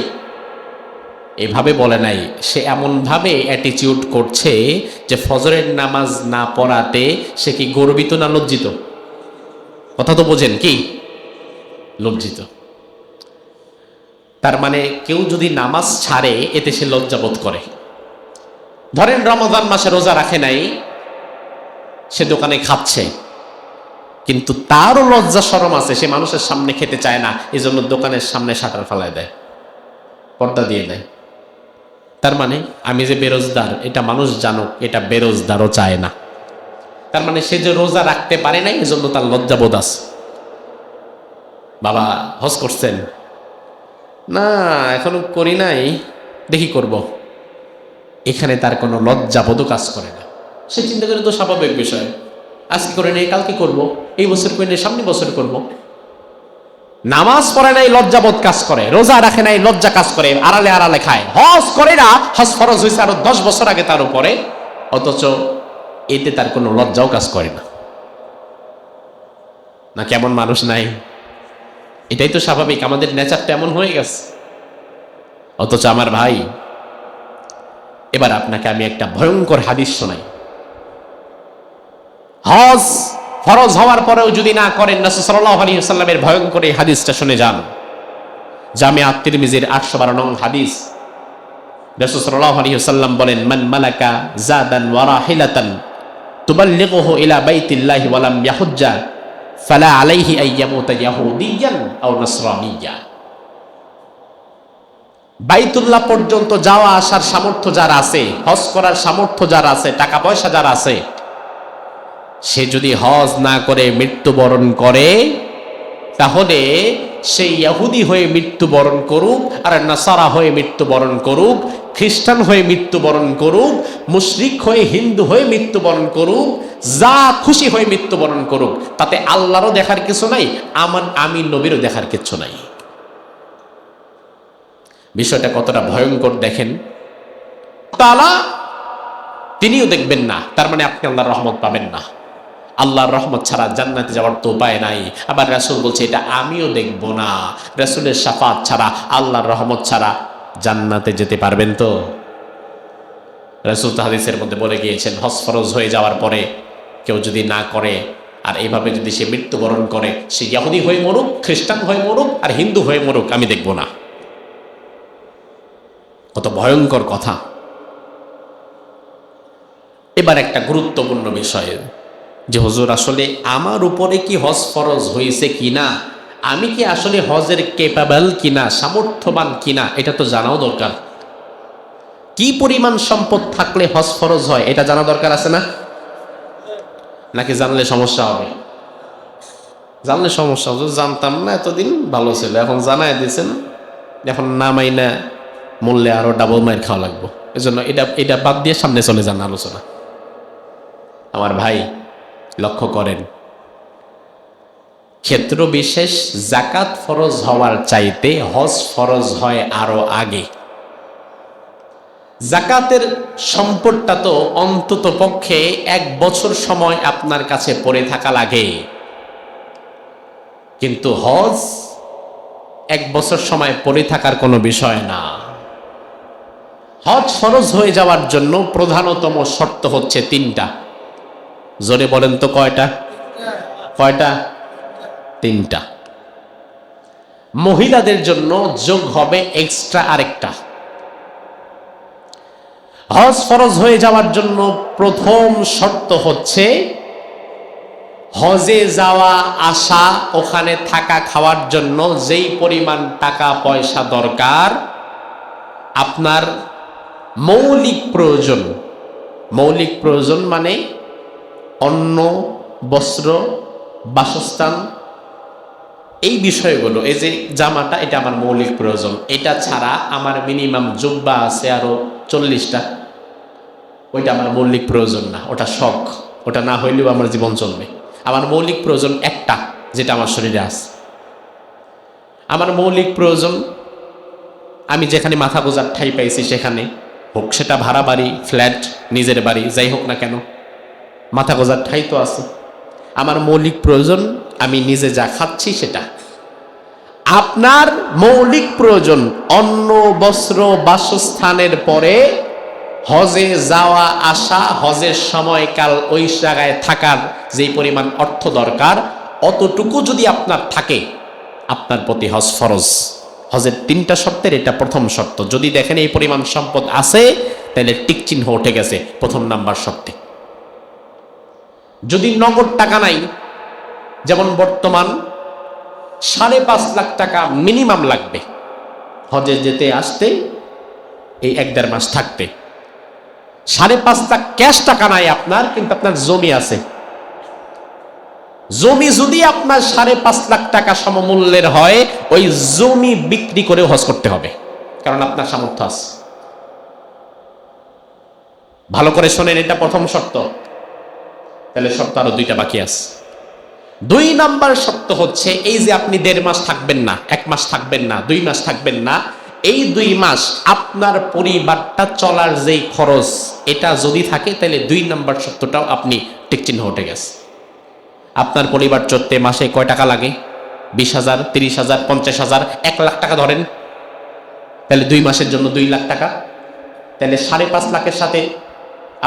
এভাবে বলে নাই। সে এমনভাবে অ্যাটিটিউড করছে যে ফজরের নামাজ না পড়াতে সে কি গর্বিত না লজ্জিত? কথা তো বোঝেন, কি লজ্জিত। তার মানে কেউ যদি নামাজ ছাড়ে এতে সে লজ্জাবোধ করে। ধরেন রমজান মাসে রোজা রাখে নাই, সে দোকানে খাচ্ছে, কিন্তু তারও লজ্জা শরম আছে, সে মানুষের সামনে খেতে চায় না, এই জন্য দোকানের সামনে শাটার ফালায় দেয়, পর্দা দিয়ে দেয়। তার মানে আমি যে বেরোজগার এটা মানুষ জানুক, এটা বেরোজগারও চায় না। তার মানে সে যে রোজা রাখতে পারে নাই এজন্য তার লজ্জাবোধ আছে। বাবা হজ করছেন? না এখনো করি নাই, দেখি করব। এখানে তার কোনো লজ্জাবোধও কাজ করে না। সে চিন্তা করে তো স্বাভাবিক বিষয়, আজকে করে নেই কালকে করব, এই বছর করে নেই সামনে বছর করব। নামাজ পড়ে নাই লজ্জাবোধ কাজ করে, রোজা রাখে নাই লজ্জা কাজ করে, আড়ালে আড়ালে খায়। হজ করে না, হজ ফরজ হয়েছে আরো 10 বছর আগে তার উপরে, অথচ এতে তার কোনো লজ্জাও কাজ করে না। না কেমন মানুষ নাই? এটাই তো স্বাভাবিক, আমাদের নেচারটা এমন হয়ে গেছে। অথচ আমার ভাই, এবার আপনাকে আমি একটা ভয়ঙ্কর হাদিস শোনাই। হজ ফরজ হওয়ার পরেও যদি না করেন, রাসূল সাল্লাল্লাহু আলাইহি ওয়াসাল্লামের ভয়ঙ্কর এই হাদিসটা শুনে যান। জামিআত তিরমিজির 812 নং হাদিস। রাসূল সাল্লাল্লাহু আলাইহি ওয়াসাল্লাম বলেন, মান মালাকা জাদান ওয়া রাহিলাতান তুবাল্লিগুহু ইলা বাইতিল্লাহি ওয়া লাম ইয়াহুজ্জা ফালা আলাইহি আইয়ামুতা ইয়াহুদিয়ান আও নাসরানিয়া। বাইতুল্লাহ পর্যন্ত যাওয়া আসার সামর্থ্য যার আছে, হজ করার সামর্থ্য যার আছে, টাকা পয়সা যার আছে, সে যদি হজ না করে মৃত্যুবরণ করে, তাহলে সে ইহুদি হয়ে মৃত্যুবরণ করুক, আর নাসারা হয়ে মৃত্যুবরণ করুক, খ্রিস্টান হয়ে মৃত্যুবরণ করুক, মুশরিক হয়ে হিন্দু হয়ে মৃত্যুবরণ করুক, যা খুশি হয়ে মৃত্যুবরণ করুক, তাতে আল্লাহরও দেখার কিছু নাই, আমি নবীরও দেখার কিছু নাই। বিষয়টা কতটা ভয়ঙ্কর দেখেন। তাআলা তিনিও দেখবেন না, তার মানে আপনি আল্লাহর রহমত পাবেন না। আল্লাহর রহমত ছাড়া জান্নাতে যাওয়ার তো উপায় নাই। আবার রাসূল বলছে এটা আমিও দেখব না। রাসূলের শাফাত ছাড়া, আল্লাহর রহমত ছাড়া জান্নাতে যেতে পারবেন তো? রাসূল তো হাদিসের মধ্যে বলে গিয়েছেন, হজ ফরজ হয়ে যাওয়ার পরে কেউ যদি না করে আর এইভাবে যদি সে মৃত্যুবরণ করে, সে ইহুদি হয়ে মরুক, খ্রিস্টান হয়ে মরুক, আর হিন্দু হয়ে মরুক, আমি দেখব না। কত ভয়ঙ্কর কথা। এবার একটা গুরুত্বপূর্ণ বিষয় যে হুজুর আসলে আমার উপরে কি হজ ফরজ হয়েছে কিনা, আমি কি আসলে হজের ক্যাপাবল কিনা, সামর্থ্যবান কিনা, এটা তো জানাও দরকার। কি পরিমাণ সম্পদ থাকলে হজ ফরজ হয় এটা জানা দরকার আছে না? নাকি জানলে সমস্যা হবে? জানলে সমস্যা হবে। জানতাম না এতদিন, ভালো ছিল, এখন জানাই দিয়েছেন, এখন না মাইনা মূল্যে আরো ডাবল মাইর খাওয়া লাগবো। এজন্য এটা বাদ দিয়ে সামনে চলে যান আলোচনা। আমার ভাই লক্ষ্য করেন, ক্ষেত্র বিশেষ যাকাত ফরজ হওয়ার চাইতে হজ ফরজ হয় আরো আগে। যাকাতের সম্পদটা তো অন্তত পক্ষে 1 বছর সময় আপনার কাছে পড়ে থাকা লাগে, কিন্তু হজ 1 বছর সময় পড়ে থাকার কোনো বিষয় না। হজ ফরজ হয়ে যাওয়ার জন্য প্রধানতম শর্ত হচ্ছে 3টা। জোরে বলেন তো কয়টা? কয়টা? 3টা। মহিলাদের জন্য যোগ হবে এক্সট্রা আরেকটা। হজ ফরজ হয়ে যাওয়ার জন্য প্রথম শর্ত হচ্ছে হজে যাওয়া আসা, ওখানে থাকা খাওয়ার জন্য যেই পরিমাণ টাকা পয়সা দরকার, আপনার মৌলিক প্রয়োজন, মৌলিক প্রয়োজন মানে অন্ন, বস্ত্র, বাসস্থান, এই বিষয়গুলো, এই যে জামাটা এটা আমার মৌলিক প্রয়োজন, এটা ছাড়া আমার মিনিমাম জুব্বা আছে আরো 40টা, ওইটা আমার মৌলিক প্রয়োজন না, ওটা শখ, ওটা না হইলেও আমার জীবন চলবে। আমার মৌলিক প্রয়োজন একটা, যেটা আমার শরীরে আছে। আমার মৌলিক প্রয়োজন, আমি যেখানে মাথা গোজার ঠাঁই পাইছি সেখানে, হোক সেটা ভাড়া বাড়ি, ফ্ল্যাট, নিজের বাড়ি, যাই হোক না কেন, মাথা গোজার ঠাঁই তো আছে। আমার মৌলিক প্রয়োজন আমি নিজে যা খাচ্ছি সেটা। আপনার মৌলিক প্রয়োজন অন্ন, বস্ত্র, বাসস্থানের পরে হজে যাওয়া আসা, হজের সময়কাল, ওই জায়গায় থাকার যেই পরিমাণ অর্থ দরকার, অতটুকু যদি আপনার থাকে, আপনার প্রতি হজ ফরজ। হজের 3টা শর্তের এটা প্রথম শর্ত। যদি দেখেন এই পরিমাণ সম্পদ আছে, তাহলে টিক চিহ্ন উঠে গেছে প্রথম নাম্বার শর্তে। যদি নগদ টাকা নাই, যেমন বর্তমান 5.5 লাখ টাকা মিনিমাম লাগবে হজে যেতে আসতে, এই 1-1.5 মাস থাকতে। 5.5 লাখ ক্যাশ টাকা নাই আপনার, কিন্তু আপনার জমি আছে। জমি যদি আপনার 5.5 লাখ টাকা সমমূল্যের হয়, ওই জমি বিক্রি করে হজ করতে হবে, কারণ আপনার সামর্থ্য আছে। ভালো করে শোনেন, এটা প্রথম শর্ত। তাহলে শর্ত আরো 2টা বাকি আছে। 2 নাম্বার শর্ত হচ্ছে, এই যে আপনি 1.5 মাস থাকবেন না, 1 মাস থাকবেন না, 2 মাস থাকবেন না, এই 2 মাস আপনার পরিবারটা চলার যেই খরচ, এটা যদি থাকে, তাহলে 2 নাম্বার শর্তটাও আপনি টিক চিহ্ন উঠে গেছে। আপনার পরিবার চলতে মাসে কয় টাকা লাগে? 20,000, 30,000, 50,000, 1 লাখ টাকা ধরেন, তাহলে 2 মাসের জন্য 2 লাখ টাকা। তাহলে 5.5 লাখের সাথে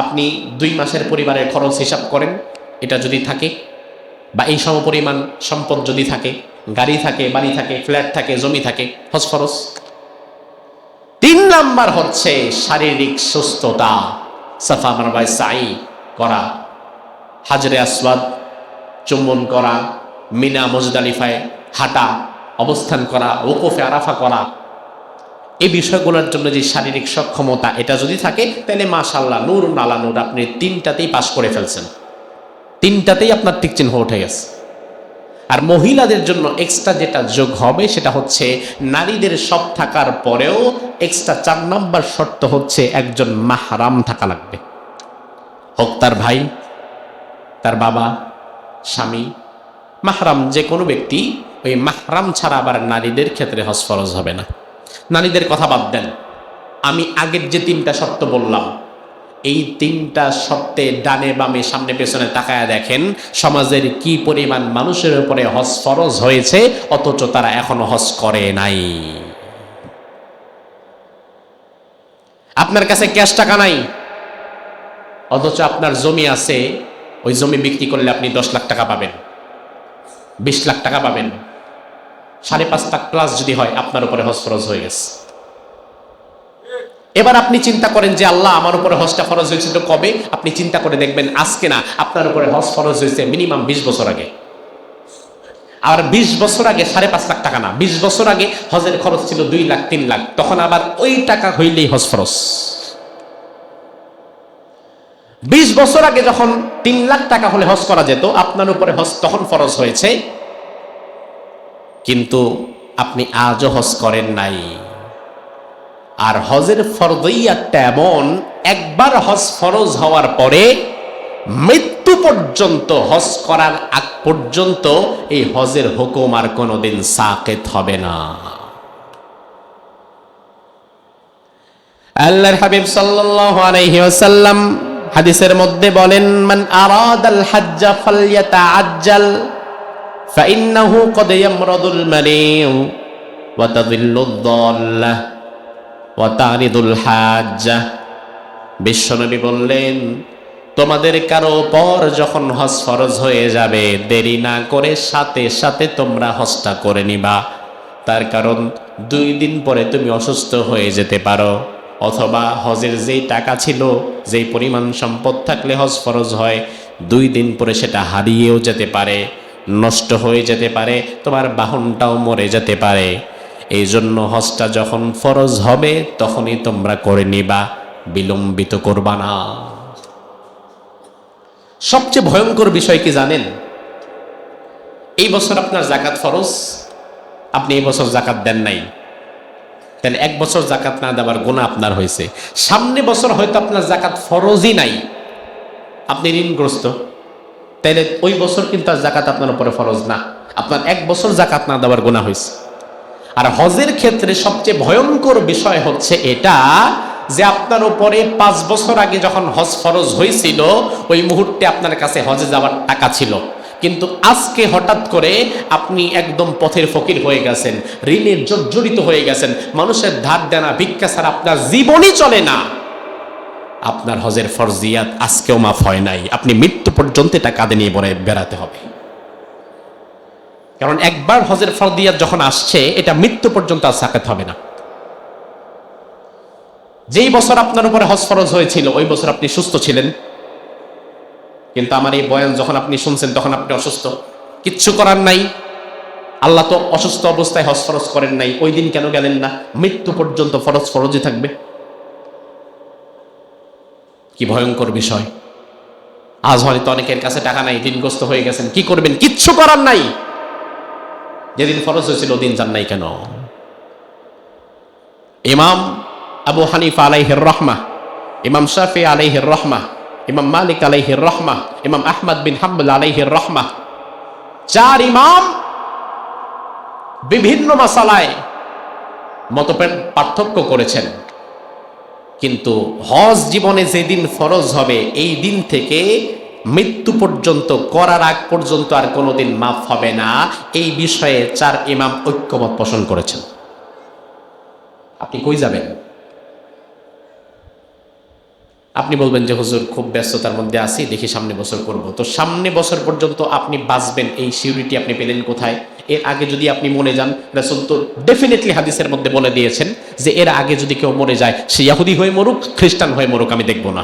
আপনি 2 মাসের পরিবারের খরচ হিসাব করেন। এটা যদি থাকে, বা এই সমপরিমাণ সম্পদ যদি থাকে, গাড়ি থাকে, বাড়ি থাকে, ফ্ল্যাট থাকে, জমি থাকে, হজ ফরজ। 3 নাম্বার হচ্ছে শারীরিক সুস্থতা, সাফা মারওয়া সাই করা, হাজরে আসওয়াদ চুম্বন করা, মিনা মুজদালিফায় হাঁটা, অবস্থান করা, ওকুফে আরাফা করা, এই বিষয়গুলোর জন্য যে শারীরিক সক্ষমতা, এটা যদি থাকে, তাহলে মাশাআল্লাহ, নূর আলা নূর, আপনি 3টাতেই পাস করে ফেলছেন। 3টাতেই আপনার টিক চিহ্ন উঠে গেছে। আর মহিলাদের জন্য এক্সট্রা যেটা যোগ হবে, সেটা হচ্ছে নারীদের সব থাকার পরেও এক্সট্রা 4 নাম্বার শর্ত হচ্ছে, একজন মাহরাম থাকা লাগবে। হোক তার ভাই, তার বাবা, স্বামী, মাহরাম যে কোনো ব্যক্তি। ওই মাহরাম ছাড়া আবার নারীদের ক্ষেত্রে হজ ফরজ হবে না। নারীদের কথা বাদ দেন, আমি আগের যে 3টা শর্ত বললাম, এই 3টা শর্তে ডানে বামে সামনে পেছনে তাকায় দেখেন, সমাজের কি পরিমাণ মানুষের উপরে হজ ফরজ হয়েছে, অথচ তারা এখনো হজ করে নাই। আপনার কাছে ক্যাশ টাকা নাই, অথচ আপনার জমি আছে। ওই জমি বিক্রি করলে আপনি 10 লাখ টাকা পাবেন, 20 লাখ টাকা পাবেন। 5.5 লাখ প্লাস যদি হয়, আপনার উপরে হজ ফরজ হয়ে গেছে। এবার আপনি চিন্তা করেন যে আল্লাহ, আমার উপরে হজটা ফরজ হয়েছিল কবে? আপনি চিন্তা করে দেখবেন, আজকে না, আপনার উপরে হজ ফরজ হয়েছে মিনিমাম 20 বছর আগে। আর 20 বছর আগে 5.5 লাখ টাকা না, 20 বছর আগে হজের খরচ ছিল 2 লাখ, 3 লাখ, তখন আবার ওই টাকা হইলেই হজ ফরজ। 20 বছর আগে যখন 3 লাখ টাকা হলে হজ করা যেত, আপনার উপরে হজ তখন ফরজ হয়েছে, কিন্তু আপনি আজও হজ করেন নাই। আর হজের ফরজিয়াতটা এমন, একবার হজ ফরজ হওয়ার পরে মৃত্যু পর্যন্ত, হজ করার আগ পর্যন্ত এই হজের হুকুম আর কোনোদিন সাকিত হবে না। আল্লাহর হাবিব সাল্লাল্লাহু আলাইহি ওয়াসাল্লাম হাদিসের মধ্যে বলেন, মান আরাদাল হজ্জা ফালইয়াতাআজ্জাল ফাইন্নাহু ক্বাদ ইয়ামরাদুল মারিদ ওয়া তাযিল্লুদ দাল্লাহ ওয়া তারিদুল হাজ্জা। বিশ্বনবী বললেন, তোমাদের কারো পর যখন হজ ফরজ হয়ে যাবে, দেরি না করে সাথে সাথে তোমরা হজটা করে নিবা। তার কারণ 2 দিন পরে তুমি অসুস্থ হয়ে যেতে পারো, অথবা হজের যেই টাকা ছিল, যেই পরিমাণ সম্পদ থাকলে হজ ফরজ হয়, 2 দিন পরে সেটা হারিয়েও যেতে পারে, নষ্ট হয়ে যেতে পারে, তোমার বাহনটাও মরে যেতে পারে। এই জন্য হজটা যখন ফরজ হবে তখনই তোমরা করে নিবা, বিলম্বিত করবা না। সবচেয়ে ভয়ঙ্কর বিষয় কি জানেন? এই বছর আপনার যাকাত ফরজ, আপনি এই বছর যাকাত দেন নাই, তাহলে 1 বছর যাকাত না দেওয়ার গুনাহ আপনার হয়েছে। সামনে বছর হয়তো আপনার যাকাত ফরজই নাই, আপনি ঋণগ্রস্ত। তাহলে ওই বছর কিন্তু আর জাকাত আপনার উপরে ফরজ না, আপনার 1 বছর জাকাত না দেওয়ার গুনাহ হয়েছে। আর হজের ক্ষেত্রে সবচেয়ে ভয়ঙ্কর বিষয় হচ্ছে এটা যে আপনার উপরে 5 বছর আগে যখন হজ ফরজ হয়েছিল ওই মুহূর্তে আপনার কাছে হজে যাওয়ার টাকা ছিল, কিন্তু আজকে হঠাৎ করে আপনি একদম পথের ফকির হয়ে গেছেন, ঋণের জর্জরিত হয়ে গেছেন, মানুষের ধার দেনা ভিক্ষা ছাড়া আপনার জীবনই চলে না। আপনার হজের ফরজিয়াত আজকেও মাফ হয় নাই, আপনি মৃত্যু পর্যন্ত এটা কাঁধে নিয়ে বেড়াতে হবে। কারণ একবার হজের ফরজিয়াত যখন আসছে এটা মৃত্যু পর্যন্ত আর সাকাত হবে না। যেই বছর আপনার উপরে হজ ফরজ হয়েছিল ওই বছর আপনি সুস্থ ছিলেন, কিন্তু আমার এই বয়ান যখন আপনি শুনছেন তখন আপনি অসুস্থ, কিচ্ছু করার নাই। আল্লাহ তো অসুস্থ অবস্থায় হজ ফরজ করেন নাই, ওই দিন কেন গেলেন না? মৃত্যু পর্যন্ত ফরজ ফরজই থাকবে। কি ভয়ঙ্কর বিষয়। আজ হয়তো অনেকের কাছে টাকা নাই, ঋণগ্রস্ত হয়ে গেছেন, কি করবেন? কিচ্ছু করার নাই। যেদিন ফরজ হয়েছিল ওদিন যান নাই কেন? ইমাম আবু হানিফা আলাইহির রাহমাহ, ইমাম শাফি আলাইহির রাহমাহ, ইমাম মালিক আলাইহির রাহমাহ, ইমাম আহমদ বিন হাম্বল আলাইহির রাহমাহ, 4 ইমাম বিভিন্ন মাসালায় মতভেদ পার্থক্য করেছেন, কিন্তু হজ জীবনে যেদিন ফরজ হবে এই দিন থেকে মৃত্যু পর্যন্ত, করার আগ পর্যন্ত আর কোনোদিন মাফ হবে না, এই বিষয়ে 4 ইমাম ঐক্যমত পোষণ করেছেন। আপনি কই যাবেন? আপনি বলবেন যে হুজুর খুব ব্যস্ততার মধ্যে আছি, দেখি সামনে বছর করব। তো সামনে বছর পর্যন্ত আপনি বাঁচবেন এই সিউরিটি আপনি পেলেন কোথায়? এর আগে যদি আপনি মরে যান, রাসূল তো ডেফিনেটলি হাদিসের মধ্যে বলে দিয়েছেন যে এর আগে যদি কেউ মরে যায় সে ইহুদি হয়ে মরুক, খ্রিস্টান হয়ে মরুক, আমি দেখব না।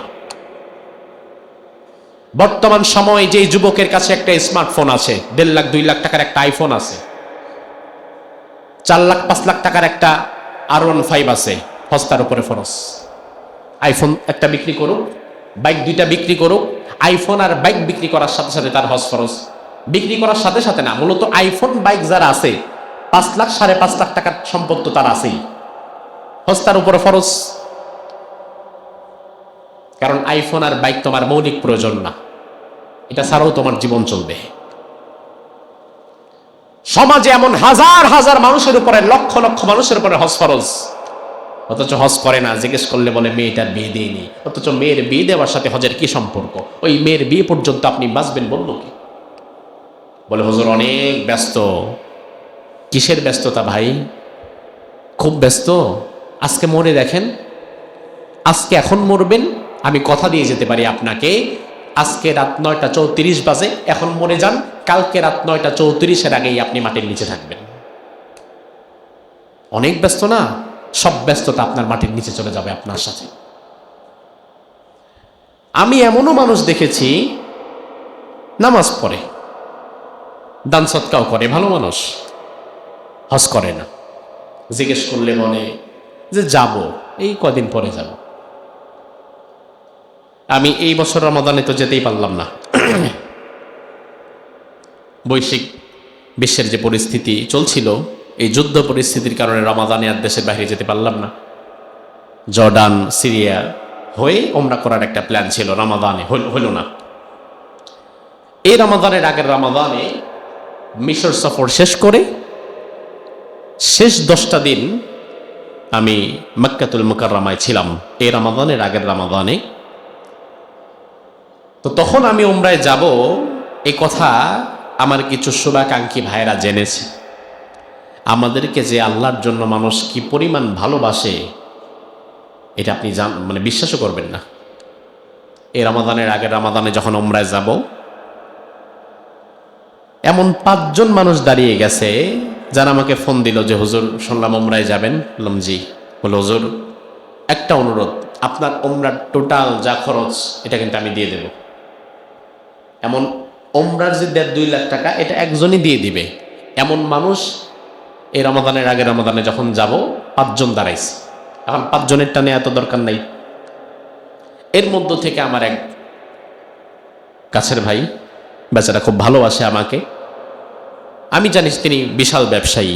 বর্তমান সময়ে যে যুবকের কাছে একটা স্মার্টফোন আছে, 1.5 লাখ 2 লাখ টাকার একটা আইফোন আছে, 4 লাখ 5 লাখ টাকার একটা R15 আছে, হজ তার উপরে ফরজ। আইফোন একটা বিক্রি করুক, বাইক 2টা বিক্রি করুক, আইফোন আর বাইক বিক্রি করার সাথে সাথে তার হজ ফরজ। বিক্রি করার সাথে সাথে না, মূলত আইফোন বাইক যারা আছে 5 লাখ 5.5 লাখ টাকার সম্পদ তো তার আছেই, হজ তার উপরে ফরজ। কারণ আইফোন আর বাইক তোমার মৌলিক প্রয়োজন না, এটা ছাড়াও তোমার জীবন চলবে। সমাজে এমন হাজার হাজার মানুষের উপরে, লক্ষ লক্ষ মানুষের উপরে হজ ফরজ, অথচ হজ করে না। জিজ্ঞেস করলে বলে মেয়েটার বিয়ে দেয়নি, অথচ মেয়ের বিয়ে দেওয়ার সাথে হজের কি সম্পর্ক? ওই মেয়ের বিয়ে পর্যন্ত আপনি বাঁচবেন বললো কি? বলে হুজুর অনেক ব্যস্ত। কিসের ব্যস্ততা ভাই? খুব ব্যস্ত। আজকে মরে দেখেন, আজকে এখন মরবেন, আমি কথা দিয়ে যেতে পারি আপনাকে, আজকে রাত 9টা 34 বাজে, এখন মরে যান, কালকে রাত 9টা 34 আগেই আপনি মাটির নিচে থাকবেন। অনেক ব্যস্ত না? সব ব্যস্ততা আপনার মাটির নিচে চলে যাবে আপনার সাথে। আমি এমনও মানুষ দেখেছি নামাজ পড়ে, দান সৎকাও করে, ভালো মানুষ, হজ করে না। জিজ্ঞেস করলে মনে যে যাব, এই কদিন পরে যাব। আমি এই বছর রমাদানে তো যেতেই পারলাম না। বৈশ্বিক বিশ্বের যে পরিস্থিতি চলছিল, এই যুদ্ধ পরিস্থিতির কারণে রমাদানে আর দেশের বাইরে যেতে পারলাম না। জর্ডান, সিরিয়া হয়ে ওমরা করার একটা প্ল্যান ছিল, রমাদানে হইল না। এই রমাদানের আগের রমাদানে মিশর সফর শেষ করে শেষ 10টা দিন আমি মক্কাতুল মুকাররমায় ছিলাম, এই রমাদানের আগের রমাদানে। তো তখন আমি উমরায় যাব এই কথা আমার কিছু শুভাকাঙ্ক্ষী ভাইয়েরা জেনেছে। আমাদেরকে যে আল্লাহর জন্য মানুষ কি পরিমাণ ভালোবাসে এটা আপনি মানে বিশ্বাসও করবেন না। এই রমাদানের আগের রমাদানে যখন উমরায় যাব, এমন 5 জন মানুষ দাঁড়িয়ে গেছে যারা আমাকে ফোন দিল যে হুজুর শুনলাম উমরায় যাবেন। বললাম জি। বলে হুজুর একটা অনুরোধ, আপনার উমরার টোটাল যা খরচ এটা কিন্তু আমি দিয়ে দেব। এমন উমরার যে 1.5-2 লাখ টাকা এটা একজনই দিয়ে দিবে, এমন মানুষ এই রমাদানের আগে রমাদানে যখন যাব 5 জন দাঁড়াইছে। এখন 5 জনের টানে এত দরকার নাই। এর মধ্য থেকে আমার এক কাছের ভাই, বেচারা খুব ভালোবাসে আমাকে, আমি জানিস তিনি বিশাল ব্যবসায়ী,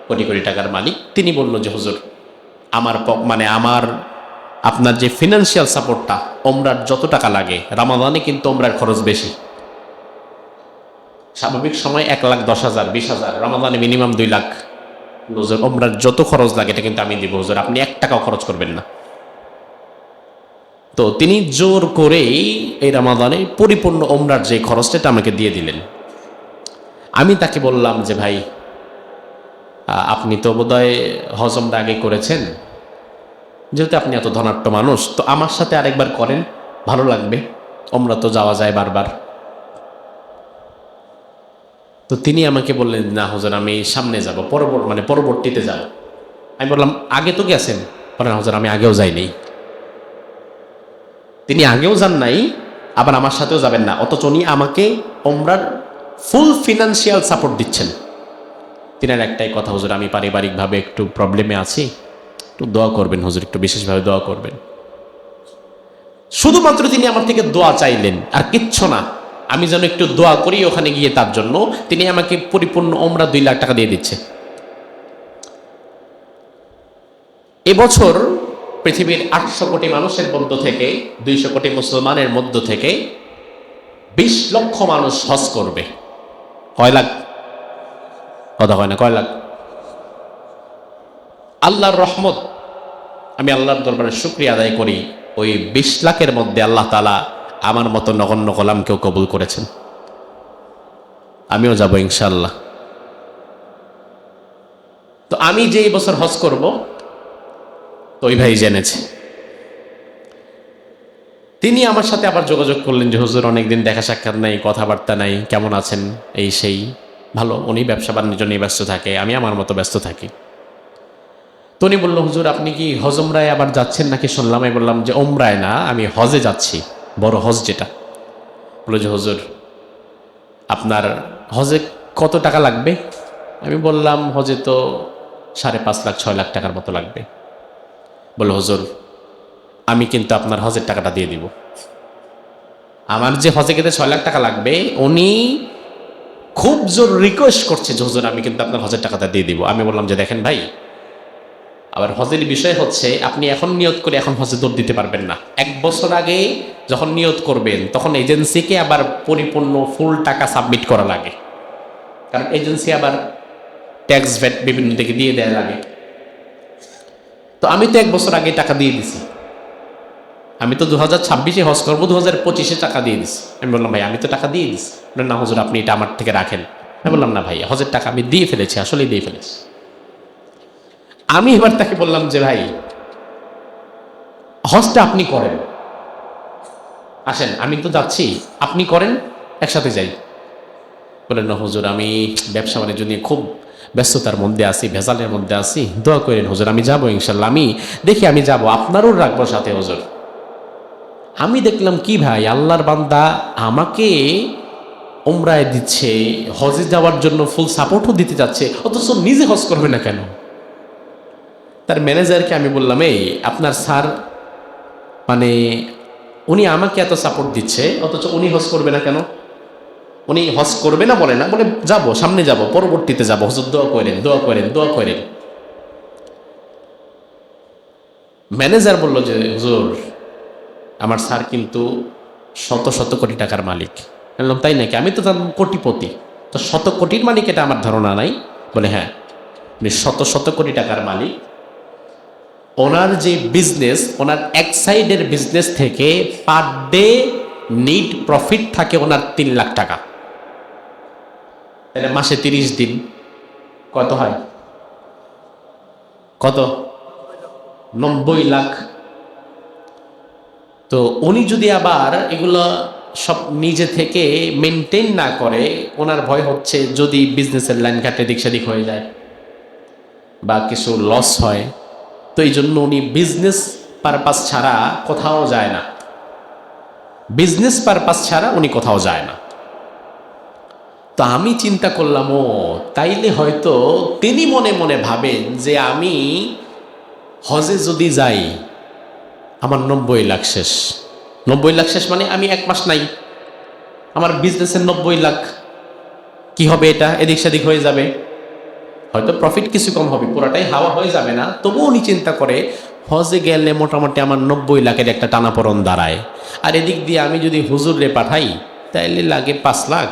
কোটি কোটি টাকার মালিক। তিনি বলল যে হুজুর আমার আপনার যে ফিনান্সিয়াল সাপোর্টটা, ওমরার যত টাকা লাগে, রমাদানে কিন্তু ওমরার খরচ বেশি, স্বাভাবিক সময় 1,10,000 20,000, রমাদানে মিনিমাম 2 লাখ। হুজুর ওমরার যত খরচ লাগে এটা কিন্তু আমি দিব হুজুর, আপনি 1 টাকাও খরচ করবেন না। তো তিনি জোর করেই এই রমাদানে পরিপূর্ণ ওমরার যে খরচটা এটা আমাকে দিয়ে দিলেন। আমি তাকে বললাম যে ভাই, আপনি তো বোধহয় হজ ওমরা আগে করেছেন, যেহেতু আপনি এত ধনাঢ্য মানুষ, তো আমার সাথে আরেকবার করেন, ভালো লাগবে, ওমরা তো যাওয়া যায় বারবার। তো তিনি আমাকে বললেন, না হুজুর আমি সামনে যাব, পরবর্তীতে যাব। আমি বললাম আগে তো গেছেন? বলেন হুজুর আমি আগেও যাইনি। তিনি আগেও যান নাই, আবার আমার সাথেও যাবেন না, অথচ উনি আমাকে ওমরার ফুল ফিনান্সিয়াল সাপোর্ট দিচ্ছেন। তিনার একটাই কথা, হুজুর আমি পারিবারিকভাবে একটু প্রবলেমে আছি, একটু দোয়া করবেন হুজুর, একটু বিশেষভাবে দোয়া করবেন। শুধুমাত্র তিনি আমার থেকে দোয়া চাইলেন, আর কিচ্ছু না। আমি যেন একটু দোয়া করি ওখানে গিয়ে, তার জন্য তিনি আমাকে পরিপূর্ণ ওমরা 2 লাখ টাকা দিয়ে দিচ্ছে। এবছর পৃথিবীর 800 কোটি মানুষের মধ্য থেকে, 200 কোটি মুসলমানের মধ্য থেকে 20 লক্ষ মানুষ হজ করবে। কয় লাখ? কথা হয় না, কয় লাখ? আল্লাহর রহমত, আমি আল্লাহর দরবারে শুকরিয়া আদায় করি, ওই 20 লাখের মধ্যে আল্লাহ তাআলা আমার মতো নগণ্য গোলামকেও কবুল করেছেন। আমিও যাব ইনশাআল্লাহ। তো আমি যে এই বছর হজ করব, তো ওই ভাই জেনেছে। তিনি আমার সাথে আবার যোগাযোগ করলেন যে হুজুর অনেকদিন দেখা সাক্ষাৎ নাই, কথাবার্তা নাই, কেমন আছেন, এই সেই। ভালো, উনি ব্যবসা বাণিজ্য নিয়ে ব্যস্ত থাকে, আমি আমার মতো ব্যস্ত থাকি। তো উনি বলল, হুজুর আপনি কি হজ ওমরায় আবার যাচ্ছেন নাকি শুনলাম? আমি বললাম যে ওমরায় না, আমি হজে যাচ্ছি, বড় হজ যেটা। বললো যে হুজুর আপনার হজে কত টাকা লাগবে? আমি বললাম হজে তো 5.5 লাখ 6 লাখ টাকার মতো লাগবে। বললো হুজুর আমি কিন্তু আপনার হজের টাকাটা দিয়ে দিব। আমার যে হজে গেতে 6 লাখ টাকা লাগবে, উনি খুব জোর রিকোয়েস্ট করছে যে হুজুর আমি কিন্তু আপনার হজের টাকাটা দিয়ে দিব। আমি বললাম যে দেখেন ভাই, আবার হজের বিষয় হচ্ছে আপনি এখন নিয়ত করে এখন হজে দৌড় দিতে পারবেন না। 1 বছর আগে যখন নিয়ত করবেন তখন এজেন্সিকে আবার পরিপূর্ণ ফুল টাকা সাবমিট করা লাগে, কারণ এজেন্সি আবার ট্যাক্স ভ্যাট বিভিন্ন দিকে দিয়ে দেয়া লাগে। তো আমি তো 1 বছর আগে টাকা দিয়ে দিছি, আমি তো 2026-এ হজ করবো, 2025-এ টাকা দিয়ে দিছি। আমি বললাম ভাই আমি তো টাকা দিয়ে দিছি। না হুজুর আপনি এটা আমার থেকে রাখেন। আমি বললাম না ভাই, হজের টাকা আমি দিয়ে ফেলেছি, আসলেই দিয়ে ফেলেছি। আমি এবার তাকে বললাম যে ভাই হজটা আপনি করেন, আসেন আমি তো যাচ্ছি, আপনি করেন, একসাথে যাই। বলেন না হুজুর আমি ব্যবসা বাণিজ্য নিয়ে খুব ব্যস্ততার মধ্যে আছি, ভেজালের মধ্যে আছি, দোয়া করেন হুজুর, আমি যাবো ইনশাল্লাহ, আমি দেখি আমি যাব, আপনারও রাখবো সাথে হুজুর। আমি দেখলাম কি ভাই, আল্লাহর বান্দা আমাকে ওমরায় দিচ্ছে, হজে যাওয়ার জন্য ফুল সাপোর্টও দিতে যাচ্ছে, অথচ নিজে হজ করবে না কেন? তার ম্যানেজারকে আমি বললাম, এই আপনার স্যার মানে উনি আমাকে এত সাপোর্ট দিচ্ছে, অথচ উনি হজ করবে না কেন? উনি হজ করবে না বলে না, বলে যাব, সামনে যাব, পরবর্তীতে যাব, হুজুর দোয়া করেন, দোয়া করেন, দোয়া করেন। ম্যানেজার বলল যে হুজুর আমার স্যার কিন্তু শত শত কোটি টাকার মালিক। বললাম তাই নাকি? আমি তো জানতাম কোটিপতি, তো শত কোটির মালিক এটা আমার ধারণা নাই। বলে হ্যাঁ উনি শত শত কোটি টাকার মালিক। ওনার যে বিজনেস, ওনার এক সাইডের বিজনেস থেকে পার ডে নিট প্রফিট থাকে ওনার 3 লাখ টাকা। তাহলে মাসে 30 দিন কত হয়? কত? 90 লাখ। তো উনি যদি আবার এগুলো সব নিজে থেকে মেনটেন না করে, ওনার ভয় হচ্ছে যদি বিজনেসের লাইন ঘাটে দিক সেদিক হয়ে যায় বা কিছু লস হয়, তো এই জন্য উনি বিজনেস পারপাস ছাড়া কোথাও যায় না, বিজনেস পারপাস ছাড়া উনি কোথাও যায় না। তো আমি চিন্তা করলাম, ও তাইলে হয়তো তিনি মনে মনে ভাবেন যে আমি হজে যদি যাই আমার 90 লাখ শেষ। 90 লাখ শেষ মানে আমি 1 মাস নাই, আমার বিজনেসের 90 লাখ কি হবে? এটা এদিক সেদিক হয়ে যাবে, হয়তো প্রফিট কিছু কম হবে, পুরাটাই হাওয়া হয়ে যাবে না। তবুও উনি চিন্তা করে হজে গেলে মোটামুটি আমার 90 লাখের একটা টানাপোড়ন দাঁড়ায়, আর এদিক দিয়ে আমি যদি হুজুরে পাঠাই তাইলে লাগে 5 লাখ,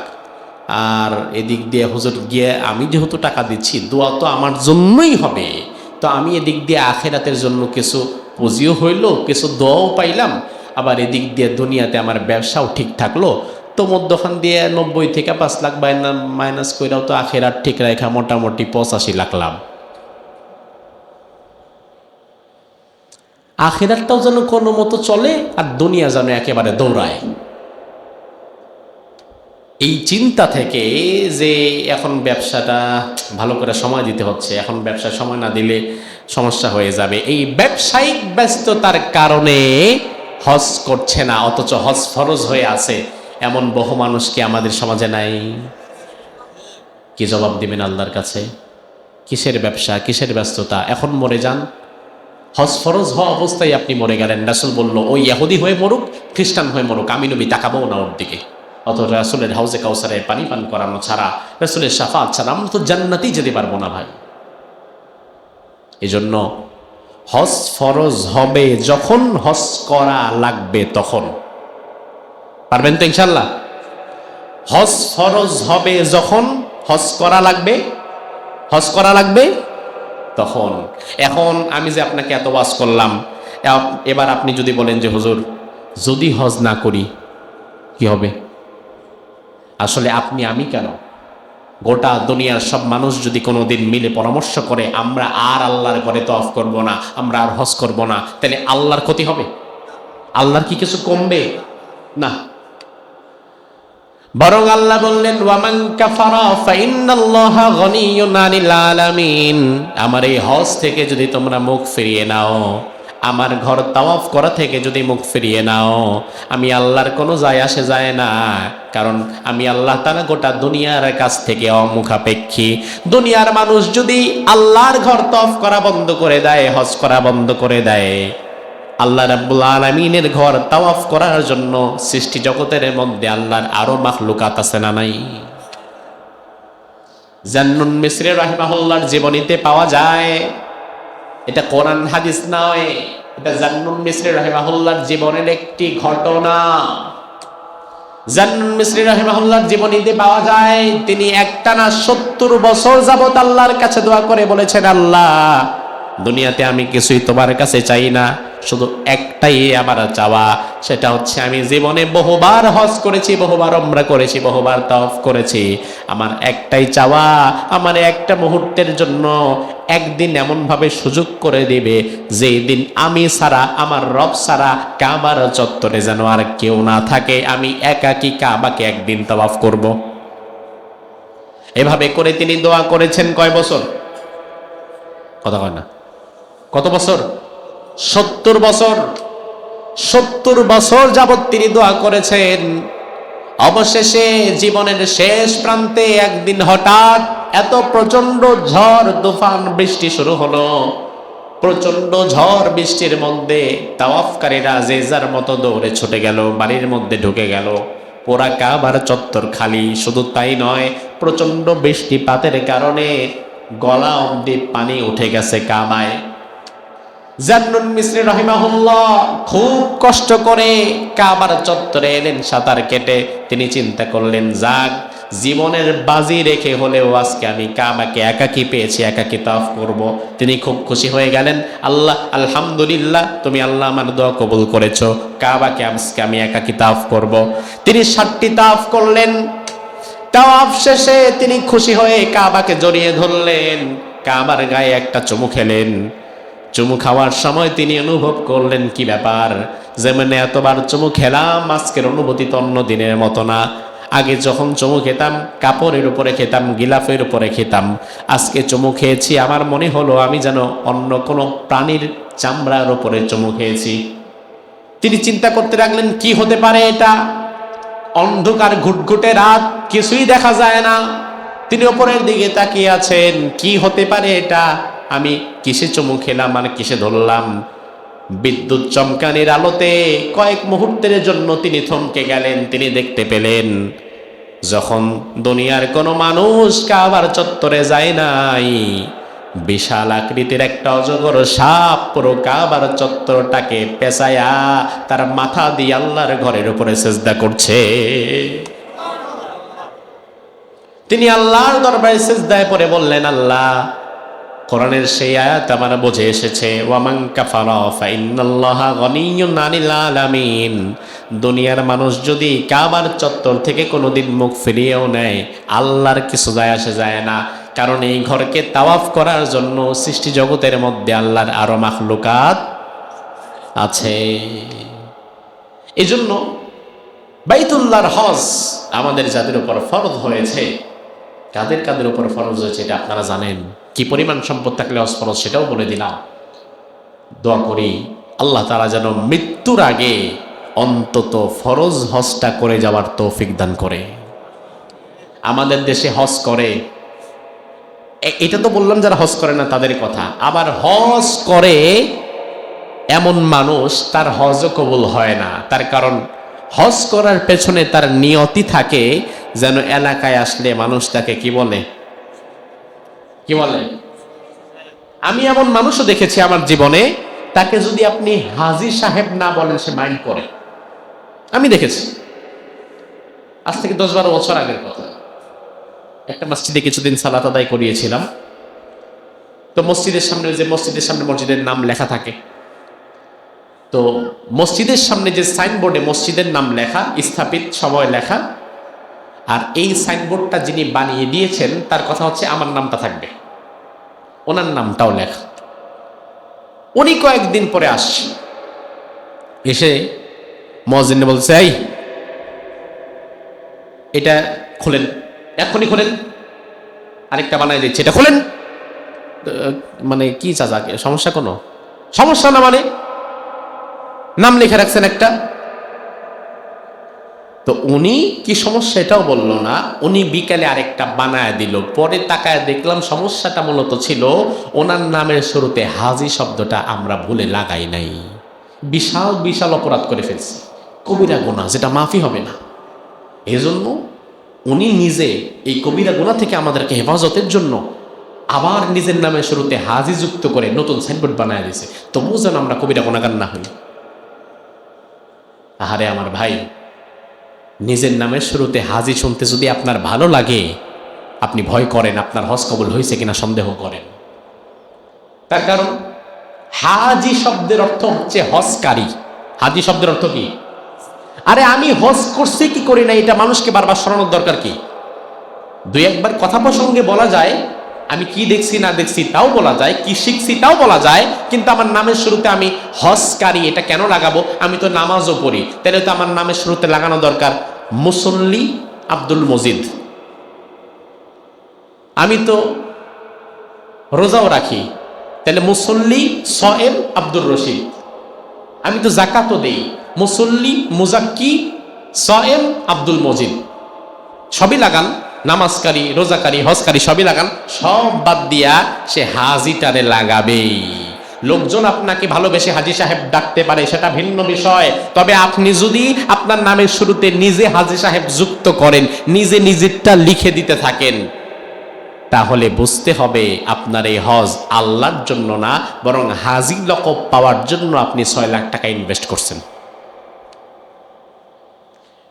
আর এদিক দিয়ে হুজুর গিয়ে আমি যেহেতু টাকা দিচ্ছি, দোয়া তো আমার জন্যই হবে, তো আমি এদিক দিয়ে আখেরাতের জন্য কিছু পুঁজিও হইল, কিছু দোয়াও পাইলাম, আবার এদিক দিয়ে দুনিয়াতে আমার ব্যবসাও ঠিক থাকলো। তো মধ্যখান দিয়ে 90 থেকে 5 লাখ মাইনাস কইরাও তো আখেরাত ঠিক রাখা মোটামুটি 85 লাখ লাভ। আখেরাতটাও যেন কোনো মতো চলে আর দুনিয়া যেন একেবারে দৌড়ায়। এই চিন্তা থেকে যে এখন ব্যবসাটা ভালো করে সময় দিতে হচ্ছে, এখন ব্যবসায় সময় না দিলে সমস্যা হয়ে যাবে, এই ব্যবসায়িক ব্যস্ততার কারণে হজ করছে না, অথচ হজ ফরজ হয়ে আছে, এমন বহু মানুষ কি আমাদের সমাজে নাই? কি জবাব দিবেন আল্লাহর কাছে? কিসের ব্যবসা, কিসের ব্যস্ততা? এখন মরে যান। হজ ফরজ হওয়া অবস্থায় আপনি মরে গেলেন, রাসূল বলল ওই ইহুদি হয়ে মরুক, খ্রিস্টান হয়ে মরুক, আমি নবী তাকাবো না ওর দিকে। অথচ রাসূলের হাউজে কাউসারে পানি পান করানো ছাড়া, রাসূলের শাফাআত ছাড়া আমরা তো জান্নাতেই যেতে পারবো না ভাই। এজন্য হজ ফরজ হবে যখন, হজ করা লাগবে তখন। পারবেন তো ইনশাল্লাহ? হজ ফরজ হবে যখন, হজ করা লাগবে, হজ করা লাগবে তখন। এখন আমি যে আপনাকে এত ওয়াজ করলাম, এবার আপনি যদি বলেন যে হুজুর যদি হজ না করি কি হবে? আসলে আপনি আমি কেন, গোটা দুনিয়ার সব মানুষ যদি কোনোদিন মিলে পরামর্শ করে আমরা আর আল্লাহর ঘরে তওয়াফ করব না, আমরা আর হজ করব না, তাহলে আল্লাহর ক্ষতি হবে? আল্লাহর কি কিছু কমবে? না। বরং আল্লাহ বললেন ওয়ামান কাফারা ফাইন্নাল্লাহা গনিয়্যুন আনিল আলামিন, আমার এই হজ থেকে যদি তোমরা মুখ ফিরিয়ে নাও, আমার ঘর তাওয়াফ করা থেকে যদি মুখ ফিরিয়ে নাও, আমি আল্লাহর কোনো যায় আসে যায় না, কারণ আমি আল্লাহ তাআলা গোটা দুনিয়ার কাছ থেকে অমুখাপেক্ষী। দুনিয়ার মানুষ যদি আল্লাহর ঘর তাওয়াফ করা বন্ধ করে দেয়, হজ করা বন্ধ করে দেয়, আল্লাহ রাব্বুল আলামিনের ঘর তাওয়াফ করার জন্য সৃষ্টি জগতের মধ্যে আল্লাহর আরো মাখলুকাত আছে না নাই? জান্নুন মিসরি রাহিমাহুল্লাহর জীবনীতে পাওয়া যায়, এটা কোরআন হাদিস নয়, এটা জান্নুন মিসরি রাহিমাহুল্লাহর জীবনের একটি ঘটনা। জান্নুন মিসরি রাহিমাহুল্লাহর জীবনীতে পাওয়া যায় তিনি একটানা 70 বছর যাবত আল্লাহর কাছে দোয়া করে বলেছেন, আল্লাহ দুনিয়াতে আমি কিছুই তোমার কাছে চাই না, শুধু একটাই আমার চাওয়া, সেটা হচ্ছে আমি জীবনে বহুবার হজ করেছি, বহুবার উমরা করেছি, বহুবার তাওয়াফ করেছি, আমার একটাই চাওয়া, আমার একটা মুহূর্তের জন্য একদিন এমনভাবে সুযোগ করে দিবে যেই দিন আমি ছাড়া, আমার রব ছাড়া কাবার চত্বরে যেন আর কেউ না থাকে, আমি একাকী কাবাকে একদিন তাওয়াফ করব। এভাবে করে তিনি দোয়া করেছেন কয় বছর? কথা কয় না, কত বছর? 70 বছর। 70 বছর যাবৎ তিনি দোয়া করেছেন। অবশেষে জীবনের শেষ প্রান্তে একদিন হঠাৎ এত প্রচন্ড ঝড় তুফান বৃষ্টি শুরু হলো। প্রচন্ড ঝড় বৃষ্টির মধ্যে তাওয়াফকারীরা যে যার মতো দৌড়ে ছুটে গেল, বাড়ির মধ্যে ঢুকে গেল। পুরা কাবার চত্বর খালি। শুধু তাই নয়, প্রচন্ড বৃষ্টিপাতের কারণে গলা অবধি পানি উঠে গেছে কাবায়। জান্নুন মিসরি রাহিমাহুল্লাহ খুব কষ্ট করে কাবার চত্বরে এলেন সাঁতার কেটে। তিনি চিন্তা করলেন, যাক, জীবনের বাজি রেখে হলেও আজকে আমি কাবাকে একাকী পেয়েছি, একাকী তাওয়াফ করব। তিনি খুব খুশি হয়ে গেলেন, আল্লাহ আলহামদুলিল্লাহ, তুমি আল্লাহ আমার দোয়া কবুল করেছো, কাবাকে আজকে আমি একাকী তাওয়াফ করব। তিনি 7টি তাওয়াফ করলেন। তাওয়াফ শেষে তিনি খুশি হয়ে কাবাকে জড়িয়ে ধরলেন, কাবার গায়ে একটা চুমু খেলেন। চুমু খাওয়ার সময় তিনি অনুভব করলেন, কি ব্যাপার, যেমন এতবার চুমু খেলাম, আজকের অনুভূতি তো অন্য দিনের মতো না। আগে যখন চুমু খেতাম কাপড়ের উপরে খেতাম, গিলাফের উপরে খেতাম, আজকে চুমু খেয়েছি আমার মনে হলো আমি যেন অন্য কোনো প্রাণীর চামড়ার উপরে চুমু খেয়েছি। তিনি চিন্তা করতে লাগলেন, কি হতে পারে এটা? অন্ধকার, ঘুটঘুটে রাত, কিছুই দেখা যায় না। তিনি ওপরের দিকে তাকিয়ে আছেন, কি হতে পারে এটা? আমি কিসে চুমু খেলাম আর কিসে ধরলাম? বিদ্যুৎ চমকানির আলোতে কয়েক মুহূর্তের জন্য তিনি থমকে গেলেন। তিনি দেখতে পেলেন, যখন দুনিয়ার কোনো মানুষ কাবার চত্বরে যায় নাই, বিশাল আকৃতির একটা অজগর সাপ পুরো কাবার চত্বরটাকে পেঁচায়া তার মাথা দিয়ে আল্লাহর ঘরের উপরে সেজদা করছে। তিনি আল্লাহর দরবারে সিজদায় পড়ে বললেন, আল্লাহ, কোরআনের সেই আয়াত আমার বুঝে এসেছে, ওয়ামান কাফারা ফাইন্নাল্লাহা গনিয়্যুন আনিল আলামিন। দুনিয়ার মানুষ যদি কাবার চত্বর থেকে কোনোদিন মুখ ফিরিয়েও নেয়, আল্লাহর কিছু যায় আসে যায় না, কারণ এই ঘরকে তাওয়াফ করার জন্য সৃষ্টি জগতের মধ্যে আল্লাহর আরো মাখলুকাত আছে। এজন্য বাইতুল্লাহর হজ আমাদের যাদের উপর ফরজ হয়েছে, কাদের কাদের উপর ফরজ হয়েছে এটা আপনারা জানেন। কি পরিমাণ সম্পদ থাকলে হজ ফরজ সেটাও বলে দিলাম। দোয়া করি আল্লাহ তাআলা যেন মৃত্যুর আগে অন্তত ফরজ হজটা করে যাওয়ার তৌফিক দান করে। আমাদের দেশে হজ করে, এটা তো বললাম যারা হজ করে না তাদের কথা। আবার হজ করে এমন মানুষ, তার হজও কবুল হয় না। তার কারণ হজ করার পেছনে তার নিয়তি থাকে যেন এলাকায় আসলে মানুষ তাকে কি বলে। আমি এমন মানুষও দেখেছি আমার জীবনে, তাকে যদি আপনি হাজী সাহেব না বলেন সে মাইন্ড করে। আমি দেখেছি, আজ থেকে 10-12 বছর আগের কথা। একটা মসজিদে কিছুদিন সালাত আদায় করিয়েছিলাম। তো মসজিদের সামনে, যে মসজিদের সামনে মসজিদের নাম লেখা থাকে, তো মসজিদের সামনে যে সাইনবোর্ডে মসজিদের নাম লেখা, স্থাপিত সময় লেখা, আর এই সাইনবোর্ডটা যিনি বানিয়ে দিয়েছেন তার কথা হচ্ছে আমার নামটা থাকবে, ওনার নামটাও লেখা। উনি কয়েকদিন পরে আসছে, এসে মুয়াজ্জিন বলছে, এই এটা খোলেন, এখনই খোলেন, আরেকটা বানাই দিচ্ছে, এটা খোলেন। মানে কি চাচা, সমস্যা? কোনো সমস্যা না, মানে নাম লিখে রাখছেন একটা। তো উনি কি সমস্যা এটাও বলল না, উনি বিকালে আরেকটা বানায় দিল। পরে তাকায় দেখলাম সমস্যাটা মূলত ছিল ওনার নামের শুরুতে হাজী শব্দটা আমরা ভুলে লাগাই নাই। বিশাল বিশাল অপরাধ করে ফেলছি, কবিরা গুনাহ, যেটা মাফি হবে না। এজন্য উনি নিজে এই কবিরা গুনাহ থেকে আমাদেরকে হেফাজতের জন্য আবার নিজের নামের শুরুতে হাজী যুক্ত করে নতুন সাইনবোর্ড বানায় দিয়েছে, তবুও যেন আমরা কবিরা গুনাহগার না হই। আহারে আমার ভাই, নিজের নামের শুরুতে হাজী শুনতে যদি আপনার ভালো লাগে, আপনি ভয় করেন আপনার হজ কবুল হয়েছে কিনা সন্দেহ করেন। তার কারণ হাজী শব্দের অর্থ হচ্ছে হজকারী। হাজী শব্দের অর্থ কি? আরে আমি হজ করছি কি করি না এটা মানুষকে বারবার শোনানোর দরকার কি? দুই একবার কথা প্রসঙ্গে বলা যায়, আমি কি দেখছি না দেখছি তাও বলা যায়, কি শিখছি তাও বলা যায়, কিন্তু আমার নামের শুরুতে আমি হজকারী এটা কেন লাগাবো? আমি তো নামাজও পড়ি, তাহলে তো আমার নামের শুরুতে লাগানো দরকার মুসল্লি আব্দুল মজিদ। আমি তো রোজাও রাখি, তাহলে মুসল্লি সয়েম আব্দুর রশিদ। আমি তো জাকাতও দেই, মুসল্লি মুজাক্কি সয়েম আব্দুল মজিদ। সবই লাগান, নামাজকারী, রোজাকারী, হজকারী সবই লাগান, সব বাদ দিয়া সে হাজিটারে লাগাবেই। লোকজন আপনাকে ভালোবেসে হাজী সাহেব ডাকতে পারে, সেটা ভিন্ন বিষয়। তবে আপনি যদি আপনার নামের শুরুতে নিজে হাজী সাহেব যুক্ত করেন, নিজে নিজেরটা লিখে দিতে থাকেন, তাহলে বুঝতে হবে আপনার এই হজ আল্লাহর জন্য না, বরং হাজী লকব পাওয়ার জন্য আপনি 6 লাখ টাকা ইনভেস্ট করছেন।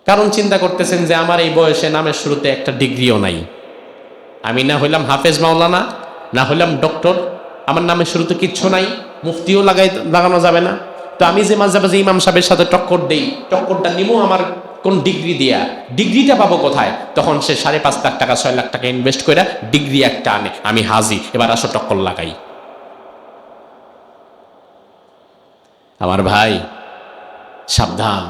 কারণ চিন্তা করতেছেন যে আমার এই বয়সে নামের শুরুতে একটা ডিগ্রিও নাই, আমি না হইলাম হাফেজ মাওলানা, না হইলাম ডক্টর, আমার নামের শুরুতে কিচ্ছু নাই, মুফতিও লাগানো যাবে না। তো আমি যে মাঝে মাঝে ইমাম সাহেবের সাথে টক্কর দেই, টক্করটা নিমো আমার কোন ডিগ্রি দিয়া, ডিগ্রিটা পাবো কোথায়? তখন সে 5.5 লাখ টাকা 6 লাখ টাকা ইনভেস্ট করে ডিগ্রি একটা আনে, আমি হাজি, এবার আসো টক্কর লাগাই। আমার ভাই সাবধান,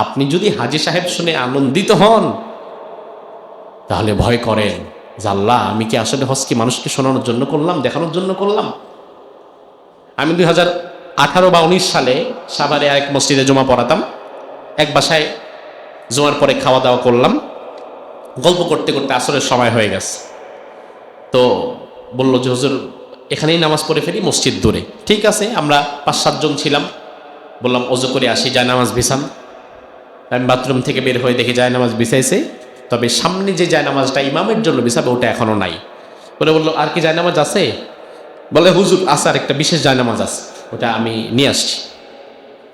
আপনি যদি হাজী সাহেব শুনে আনন্দিত হন তাহলে ভয় করেন যে আল্লাহ আমি কি আসলে হজ কি মানুষকে শোনানোর জন্য করলাম, দেখানোর জন্য করলাম? আমি 2018 বা 19 সালে সাভারে এক মসজিদে জুমা পড়াতাম। এক বাসায় জুমার পরে খাওয়া দাওয়া করলাম, গল্প করতে করতে আসরের সময় হয়ে গেছে। তো বললো যে হুজুর এখানেই নামাজ পড়ে ফেলি, মসজিদ দূরে। ঠিক আছে, আমরা 5-7 জন ছিলাম। বললাম অজু করে আসি, যায় নামাজ বিছান। আমি বাথরুম থেকে বের হয়ে দেখি যায় নামাজ বিছাইছে, তবে সামনে যে যায় নামাজটা ইমামের জন্য বিছাবে ওটা এখনো নাই। বললো আর কি যায় নামাজ আছে? বলে হুজুর আছে, আর একটা বিশেষ যায় নামাজ আছে, ওটা আমি নিয়ে আসছি।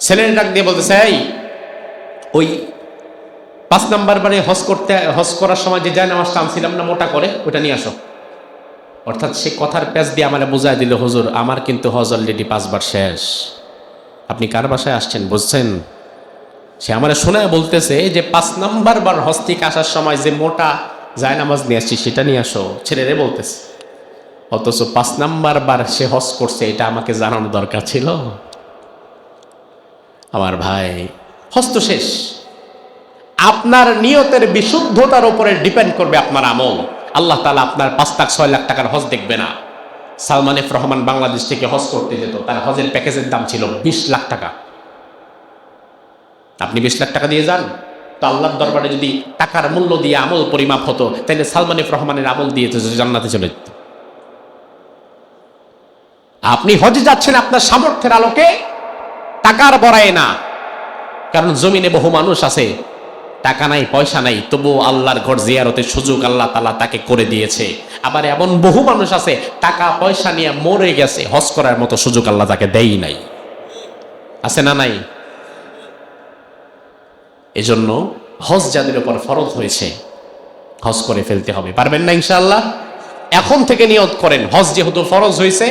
ছেলের ডাক দিয়ে বলতেছে, এই ওই 5 নাম্বার বারে হজ করার সময় যে জায়নামাজটা আনছিলাম না মোটা করে, ওটা নিয়ে আসো। অর্থাৎ সে কথার প্যাচ দিয়ে আমার বোঝাই দিল, হুজুর আমার কিন্তু হজ অলরেডি 5 বার শেষ, আপনি কার বাসায় আসছেন বুঝছেন? সে আমার শোনায় বলতেছে যে 5 নাম্বার বার হজ থেকে আসার সময় যে মোটা জায়নামাজ নিয়ে আসছি সেটা নিয়ে আসো, ছেলেরে বলতেছে। অথচ 5 নাম্বার বার সে হজ করছে, এটা আমাকে জানানো দরকার ছিল। আমার ভাই, হজ তো শেষ। আপনার নিয়তের বিশুদ্ধতার উপরে ডিপেন্ড করবে আপনার আমল। আল্লাহ তাআলা আপনার 5 লাখ 6 লাখ টাকার হজ দেখবে না। সালমান এফ রহমান বাংলাদেশ থেকে হজ করতে যেত, তার হজের প্যাকেজের দাম ছিল 20 লাখ টাকা। আপনি 20 লাখ টাকা দিয়ে যান, তো আল্লাহর দরবারে যদি টাকার মূল্য দিয়ে আমল পরিমাপ হতো, তাহলে সালমান এফ রহমানের আমল দিয়ে তো জান্নাতে চলে যেত। আপনি হজে যাচ্ছেন আপনার সামর্থ্যের আলোকে, টাকার বড়ায় না। কারণ জমিনে বহু মানুষ আছে, টাকা নাই পয়সা নাই, তবুও আল্লাহর ঘর জিয়ারতের সুযোগ আল্লাহ তাআলা তাকে করে দিয়েছে। আবার এমন বহু মানুষ আছে টাকা পয়সা নিয়ে মরে গেছে, হজ করার মতো সুযোগ আল্লাহ তাকে দেই নাই। আছে না নাই? এজন্য হজ যাদের উপর ফরজ হয়েছে হজ করে ফেলতে হবে। পারবেন না ইনশাআল্লাহ? এখন থেকে নিয়ত করেন, হজ যেহেতু ফরজ হয়েছে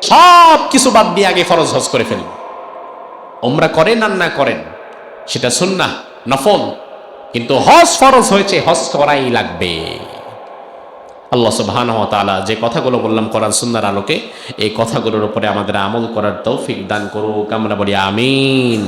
সব কিছু বাদ দিয়ে আগে ফরজ হজ করে ফেলুন। উমরা করেন আর না করেন সেটা সুন্নাহ নফল, কিন্তু হজ ফরজ হয়েছে, হজ করাই লাগবে। আল্লাহ সুবহানাহু ওয়া তাআলা যে কথাগুলো বললাম কোরআন সুন্নাহর আলোকে, এই কথাগুলোর উপরে আমাদের আমল করার তৌফিক দান করুক। আমরা বলি আমিন।